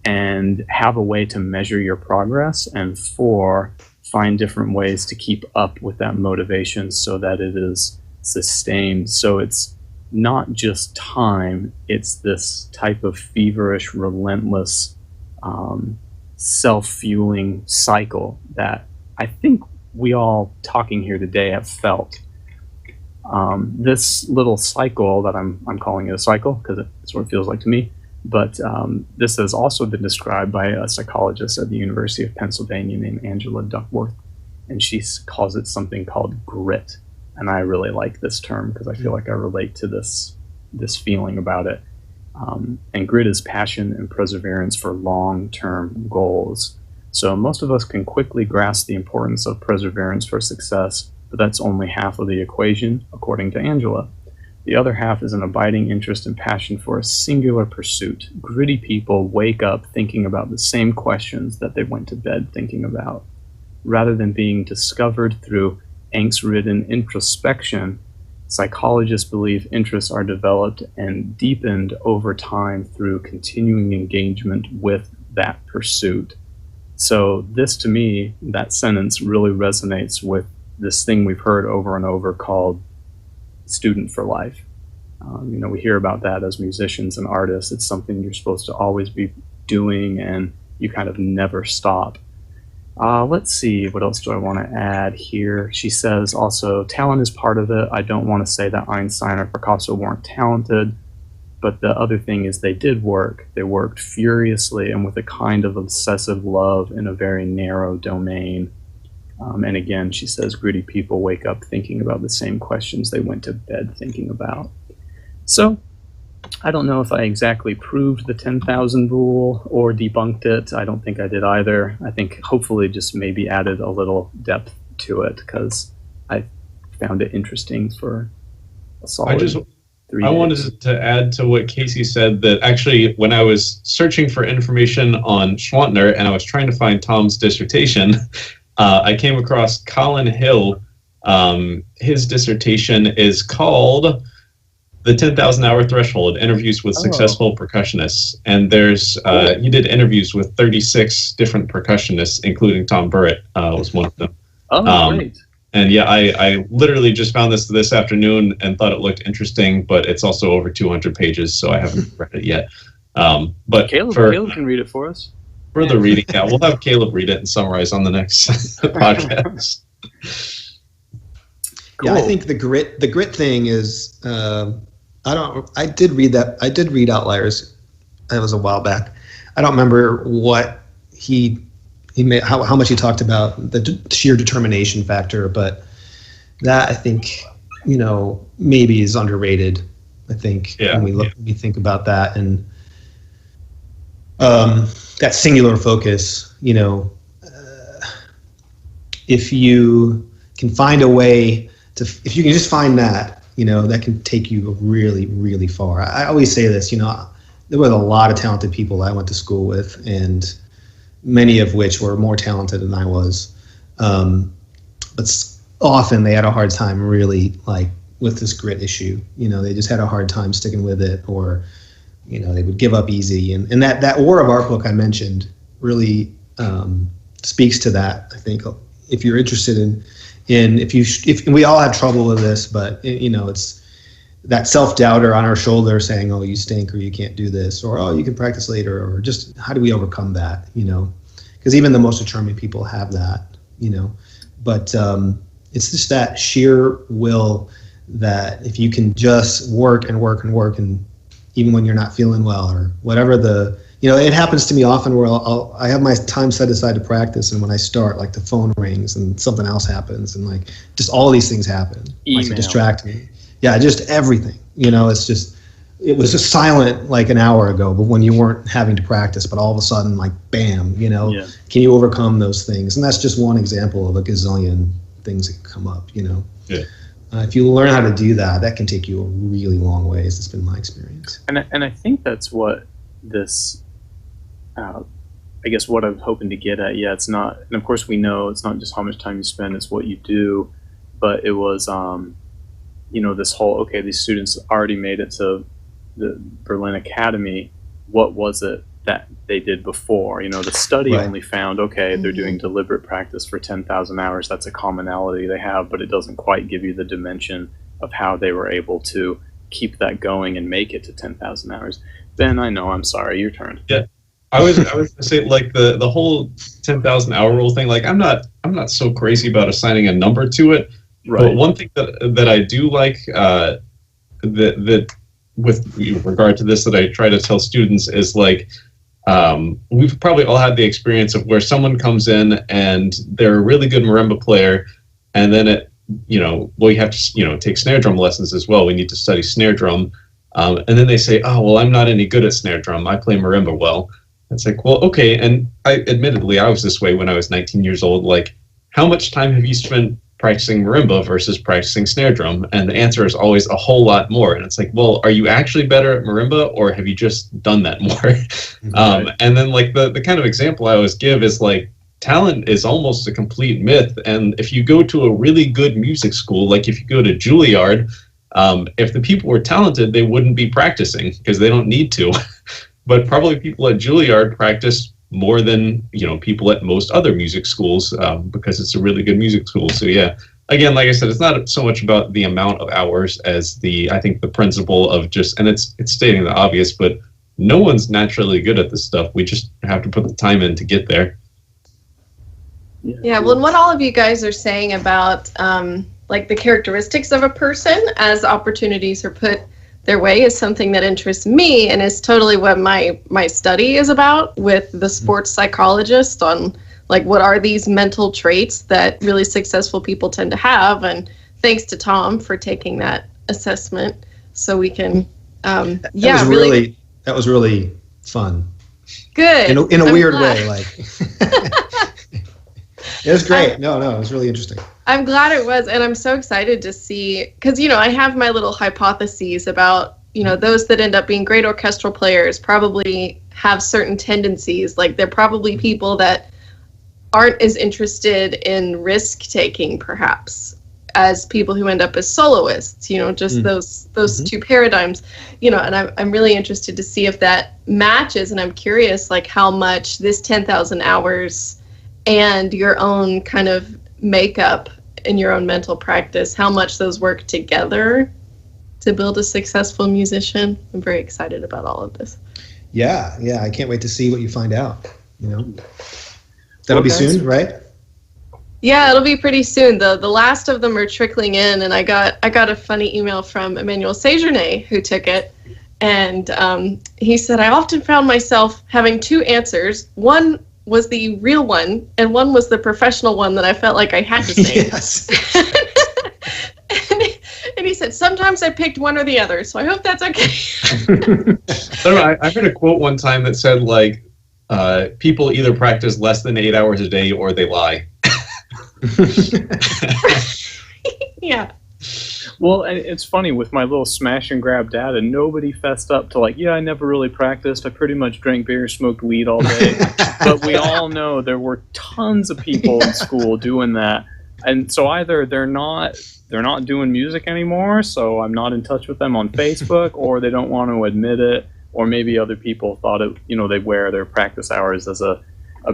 and have a way to measure your progress, and 4, find different ways to keep up with that motivation so that it is sustained. So it's not just time, it's this type of feverish, relentless, self-fueling cycle that I think we all talking here today have felt. This little cycle that I'm calling it a cycle because it's what it feels like to me, but this has also been described by a psychologist at the University of Pennsylvania named Angela Duckworth, and she calls it something called grit. And I really like this term because I feel like I relate to this feeling about it. And grit is passion and perseverance for long-term goals. So most of us can quickly grasp the importance of perseverance for success, but that's only half of the equation, according to Angela. The other half is an abiding interest and passion for a singular pursuit. Gritty people wake up thinking about the same questions that they went to bed thinking about. Rather than being discovered through angst-ridden introspection, psychologists believe interests are developed and deepened over time through continuing engagement with that pursuit. So this, to me, that sentence really resonates with this thing we've heard over and over called student for life. We hear about that as musicians and artists. It's something you're supposed to always be doing, and you kind of never stop. Let's see, what else do I want to add here? She says also, talent is part of it. I don't want to say that Einstein or Picasso weren't talented, but the other thing is they did work. They worked furiously and with a kind of obsessive love in a very narrow domain. And again, she says, gritty people wake up thinking about the same questions they went to bed thinking about. So, I don't know if I exactly proved the 10,000 rule or debunked it. I don't think I did either. I think hopefully just maybe added a little depth to it because I found it interesting for a solid 3 days. I wanted to add to what Casey said that actually when I was searching for information on Schwantner and I was trying to find Tom's dissertation, I came across Colin Hill. His dissertation is called The 10,000 Hour Threshold, Interviews with Successful Percussionists. And there's he did interviews with 36 different percussionists, including Tom Burritt was one of them. Great. And yeah, I literally just found this afternoon and thought it looked interesting, but it's also over 200 pages, so I haven't read it yet. But Caleb can read it for us. For the reading, yeah, we'll have Caleb read it and summarize on the next podcast. Cool. Yeah, I think the grit thing is I did read Outliers. That was a while back. I don't remember what he made, how much he talked about the sheer determination factor, but that I think maybe is underrated. I think when we think about that and that singular focus. If you can find a way to, if you can just find that. That can take you really, really far. I always say this, there were a lot of talented people I went to school with, and many of which were more talented than I was. But often they had a hard time really with this grit issue. They just had a hard time sticking with it, or, they would give up easy. And that War of Art book I mentioned really speaks to that. I think if you're interested in if we all have trouble with this, but it's that self-doubter on our shoulder saying, oh, you stink, or you can't do this, or oh, you can practice later, or just how do we overcome that, because even the most determined people have that, but it's just that sheer will that if you can just work and work and work, and even when you're not feeling well or whatever it happens to me often where I have my time set aside to practice, and when I start, the phone rings and something else happens, and just all of these things happen to distract me. Yeah, just everything. It's just, it was just silent like an hour ago, but when you weren't having to practice, but all of a sudden, like, bam, can you overcome those things? And that's just one example of a gazillion things that come up, Yeah. If you learn how to do that, that can take you a really long ways. It's been my experience. And I think that's what this, I guess what I'm hoping to get at. Yeah, it's not, and of course we know it's not just how much time you spend, it's what you do, but it was, this whole, okay, these students already made it to the Berlin Academy. What was it that they did before? The study only found, okay, they're doing deliberate practice for 10,000 hours. That's a commonality they have, but it doesn't quite give you the dimension of how they were able to keep that going and make it to 10,000 hours. Ben, I know, I'm sorry, your turn. Yeah, I was gonna say, like, the whole 10,000 hour rule thing. Like, I'm not so crazy about assigning a number to it. Right. But one thing that I do like that with regard to this that I try to tell students is, like, we've probably all had the experience of where someone comes in and they're a really good marimba player, and then we have to take snare drum lessons as well. We need to study snare drum, and then they say, oh, well, I'm not any good at snare drum. I play marimba well. It's like, well, okay. And admittedly, I was this way when I was 19 years old. Like, how much time have you spent practicing marimba versus practicing snare drum? And the answer is always a whole lot more. And it's like, well, are you actually better at marimba, or have you just done that more? And then, like, the kind of example I always give is, like, talent is almost a complete myth. And if you go to a really good music school, like if you go to Juilliard, if the people were talented, they wouldn't be practicing because they don't need to. But probably people at Juilliard practice more than people at most other music schools, because it's a really good music school. So yeah, again, like I said, it's not so much about the amount of hours as I think the principle of just, and it's stating the obvious, but no one's naturally good at this stuff. We just have to put the time in to get there. Yeah, well, and what all of you guys are saying about like the characteristics of a person as opportunities are put their way is something that interests me, and is totally what my study is about with the sports psychologist on, like, what are these mental traits that really successful people tend to have. And thanks to Tom for taking that assessment so we can that was really fun. Good. In a weird way, like. It was great. No, it was really interesting. I'm glad it was, and I'm so excited to see, because, I have my little hypotheses about, those that end up being great orchestral players probably have certain tendencies. Like, they're probably people that aren't as interested in risk-taking, perhaps, as people who end up as soloists, just those two paradigms, and I'm really interested to see if that matches, and I'm curious, like, how much this 10,000 hours and your own kind of makeup and your own mental practice, how much those work together to build a successful musician. I'm very excited about all of this. Yeah, I can't wait to see what you find out. That'll be soon, right? Yeah, it'll be pretty soon. The last of them are trickling in, and I got a funny email from Emmanuel Sejourné, who took it, and he said, I often found myself having two answers. One was the real one, and one was the professional one that I felt like I had to say. Yes. And he said, sometimes I picked one or the other, so I hope that's okay. I don't know, I heard a quote one time that said, like, people either practice less than 8 hours a day or they lie. Yeah. Well, and it's funny, with my little smash and grab data, nobody fessed up to, like, yeah, I never really practiced. I pretty much drank beer, smoked weed all day. But we all know there were tons of people in school doing that. And so either they're not doing music anymore, so I'm not in touch with them on Facebook, or they don't want to admit it, or maybe other people thought it, they wear their practice hours as a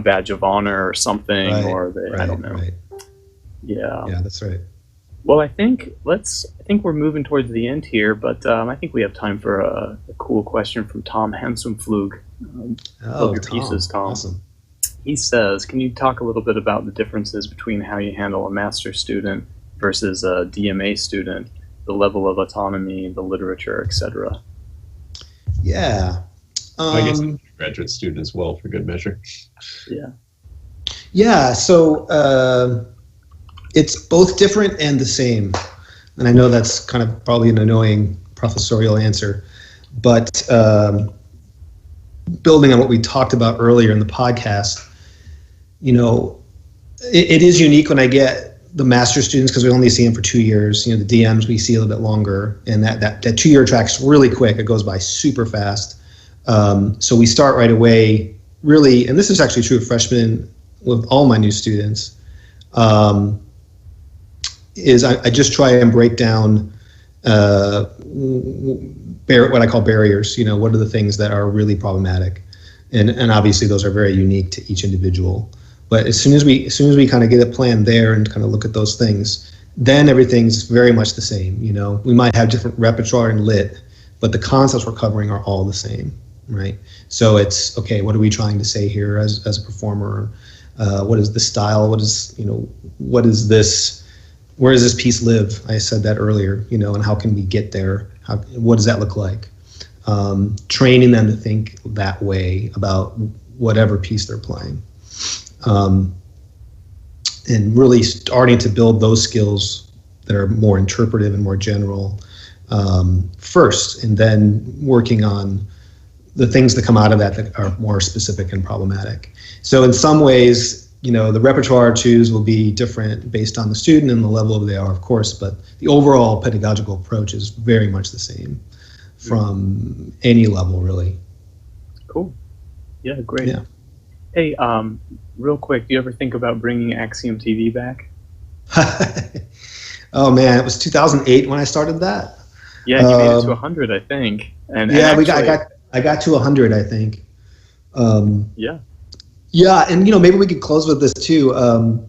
badge of honor or something, or I don't know. Right. Yeah. Yeah, that's right. Well, I think we're moving towards the end here, but I think we have time for a cool question from Thom Hasenpflug. Love your pieces, Tom. Awesome. He says, can you talk a little bit about the differences between how you handle a master's student versus a DMA student, the level of autonomy, the literature, etc.? Yeah. I guess graduate student as well, for good measure. Yeah. Yeah, so it's both different and the same. And I know that's kind of probably an annoying professorial answer. But building on what we talked about earlier in the podcast, it is unique when I get the master's students, because we only see them for 2 years. The DMs we see a little bit longer, and that 2-year track's really quick. It goes by super fast. So we start right away, really, and this is actually true of freshmen with all my new students, is I just try and break down what I call barriers. What are the things that are really problematic, and obviously those are very unique to each individual. But as soon as we kind of get a plan there and kind of look at those things, then everything's very much the same. We might have different repertoire and lit, but the concepts we're covering are all the same, right? So it's okay. What are we trying to say here as a performer? What is the style? What is this? Where does this piece live? I said that earlier. And how can we get there? What does that look like? Training them to think that way about whatever piece they're playing. And really starting to build those skills that are more interpretive and more general first, and then working on the things that come out of that are more specific and problematic. So in some ways, the repertoire choose will be different based on the student and the level they are, of course, but the overall pedagogical approach is very much the same from any level, really. Cool. Yeah, great. Yeah. Hey, real quick, do you ever think about bringing Axiom TV back? Oh man, it was 2008 when I started that. Yeah, you made it to 100, I think. And yeah, actually, I got to 100, I think. Yeah. Yeah, and maybe we could close with this too. I'm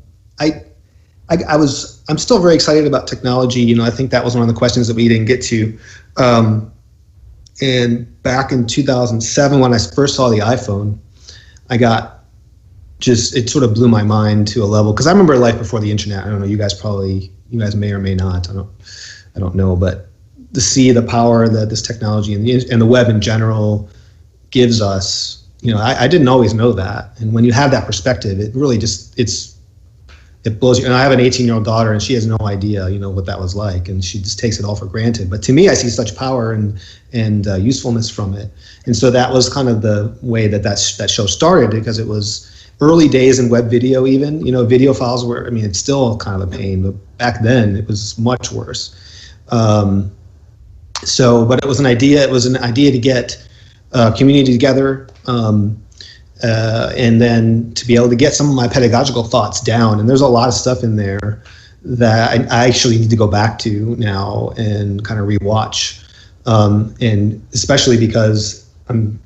still very excited about technology. I think that was one of the questions that we didn't get to. And back in 2007, when I first saw the iPhone, it sort of blew my mind to a level, because I remember life before the internet. I don't know, you guys may or may not. I don't know, but to see the power that this technology and the web in general gives us, I didn't always know that. And when you have that perspective, it really just, it blows you. And I have an 18-year-old daughter, and she has no idea, what that was like, and she just takes it all for granted. But to me, I see such power and usefulness from it. And so that was kind of the way that show started, because it was early days in web video. Even video files were, it's still kind of a pain, but back then it was much worse. But it was an idea. It was an idea to get community together, and then to be able to get some of my pedagogical thoughts down. And there's a lot of stuff in there that I actually need to go back to now and kind of rewatch. And especially because I'm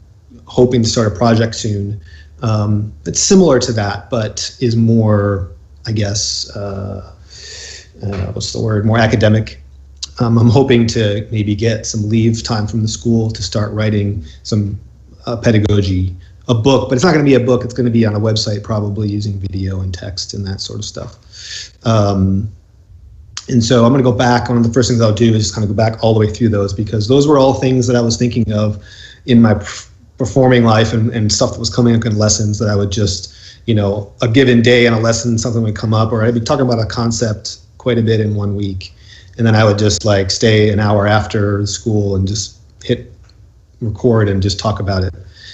hoping to start a project soon that's similar to that, but is more, I guess, more academic. I'm hoping to maybe get some leave time from the school to start writing some pedagogy, a book, but it's not going to be a book. It's going to be on a website, probably using video and text and that sort of stuff. And so I'm going to go back. One of the first things I'll do is just kind of go back all the way through those, because those were all things that I was thinking of in my performing life and stuff that was coming up in lessons that I would just, a given day in a lesson, something would come up, or I'd be talking about a concept quite a bit in 1 week. And then I would just stay an hour after school and just hit record and just talk about it.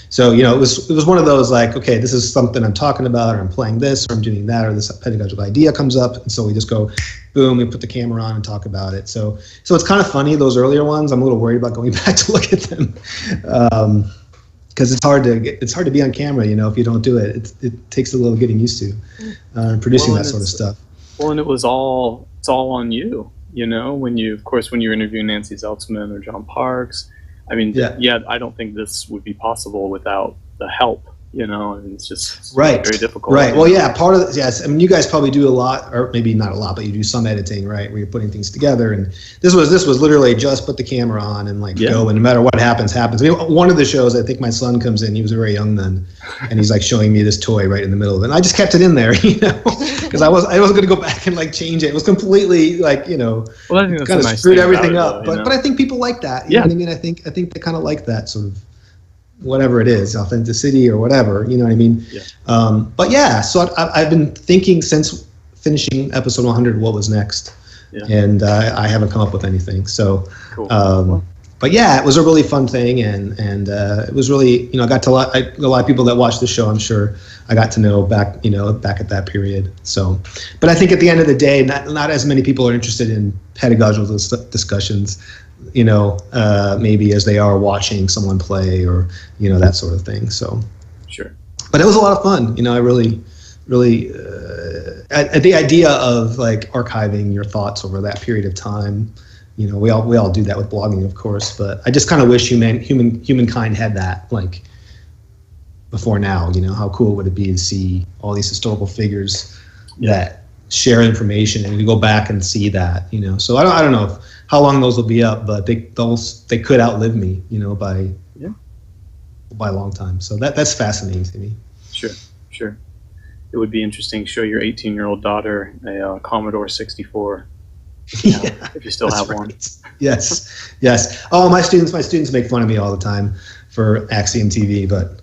So, it was one of those okay, this is something I'm talking about, or I'm playing this, or I'm doing that, or this pedagogical idea comes up. And so we just go, boom, we put the camera on and talk about it. So it's kind of funny, those earlier ones. I'm a little worried about going back to look at them. Because it's hard to be on camera, if you don't do it. It takes a little getting used to producing that sort of stuff. Well, and it's all on you, when you're interviewing Nancy Zeltzman or John Parks. I don't think this would be possible without the help. It's just right. Very difficult. Right. Well, yeah, part of it, yes. You guys probably do a lot, or maybe not a lot, but you do some editing, right, where you're putting things together. And this was literally just put the camera on and go, and no matter what happens. One of the shows, I think my son comes in. He was very young then, and he's showing me this toy right in the middle of it. And I just kept it in there, because I wasn't going to go back and change it. It was completely well, I think that's kind of nice screwed everything up. Though, but I think people like that. You know what I mean? I think they kind of like that sort of, whatever it is, authenticity or whatever, you know what I mean? Yeah. But yeah, so I've been thinking since finishing episode 100 what was next, and I haven't come up with anything. So cool. but yeah, it was a really fun thing, and it was really, I got to a lot of people that watched the show. I'm sure I got to know back at that period. So, but I think at the end of the day, not as many people are interested in pedagogical discussions, maybe as they are watching someone play or that sort of thing. So, sure. But it was a lot of fun. I really the idea of like archiving your thoughts over that period of time. We all do that with blogging, of course, but I just kind of wish humankind had that like before now. How cool would it be to see all these historical figures that share information and you go back and see that. So I don't know how long those will be up, but they could outlive me, by a long time. So that's fascinating to me. Sure. It would be interesting to show your 18-year-old daughter a Commodore 64. If you still have one. Yes. Oh, my students make fun of me all the time for Axiom TV, but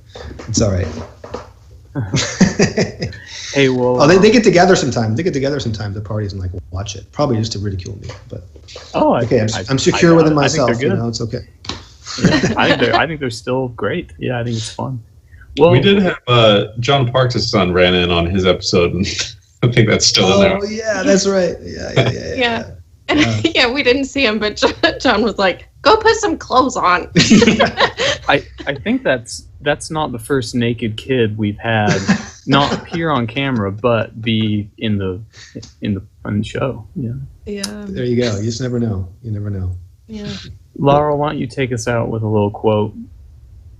it's all right. Hey, well, they get together sometimes. At parties and like watch it. Probably just to ridicule me, but okay. I'm secure within myself. It's okay. Yeah, I think they're still great. Yeah, I think it's fun. Well, we did have John Parks' son ran in on his episode, and I think that's still in there. Oh yeah, that's right. Yeah. Yeah, we didn't see him, but John was like, "Go put some clothes on." I think that's not the first naked kid we've had not appear on camera, but be in the show. Yeah. Yeah. There you go. You just never know. You never know. Yeah. Laura, why don't you take us out with a little quote?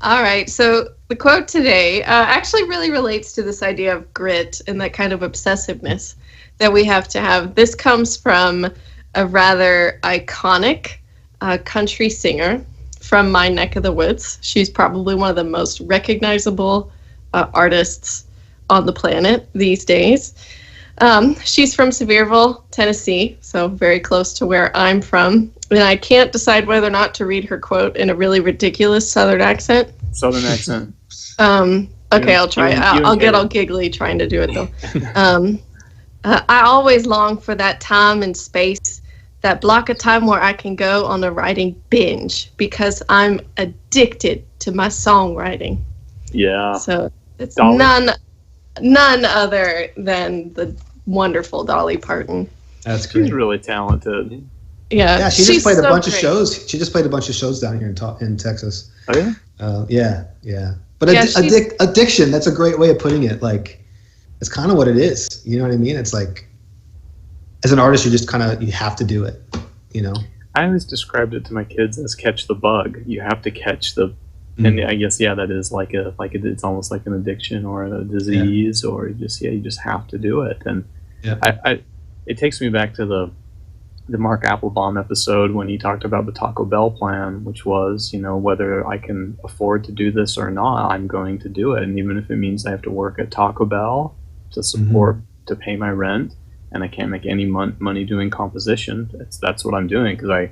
All right. So the quote today actually really relates to this idea of grit and that kind of obsessiveness that we have to have. This comes from a rather iconic country singer from my neck of the woods. She's probably one of the most recognizable artists on the planet these days. She's from Sevierville, Tennessee, so very close to where I'm from. And I can't decide whether or not to read her quote in a really ridiculous Southern accent. Okay, I'll try. I'll get all giggly trying to do it, though. I always long for that time and space, that block of time where I can go on a writing binge, because I'm addicted to my songwriting. Yeah. So it's Dolly. none other than the wonderful Dolly Parton. That's great. She's really talented. Yeah, she just played a bunch great. of shows. She just played a bunch of shows down here in Texas. Oh yeah. Yeah. But addiction, that's a great way of putting it. Like, it's kind of what it is. You know what I mean? It's like, as an artist, you have to do it. I always described it to my kids as catch the bug. You have to catch the, and I guess that is it's almost like an addiction or a disease, or you just have to do it. And it takes me back to the Mark Applebaum episode when he talked about the Taco Bell plan, which was, whether I can afford to do this or not, I'm going to do it. And even if it means I have to work at Taco Bell to support, to pay my rent, and I can't make any money doing composition, that's what I'm doing, because I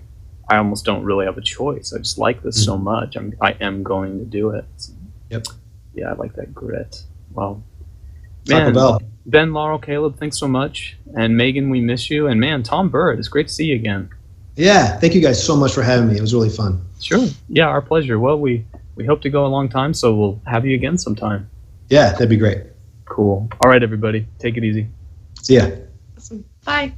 almost don't really have a choice. I just like this so much. I am going to do it. Yep. Yeah, I like that grit. Well, Taco Bell. Ben, Laurel, Caleb, thanks so much. And Megan, we miss you. And man, Tom Burritt, it's great to see you again. Yeah, thank you guys so much for having me. It was really fun. Sure. Yeah, our pleasure. Well, we hope to go a long time, so we'll have you again sometime. Yeah, that'd be great. Cool. All right, everybody. Take it easy. See ya. Awesome. Bye.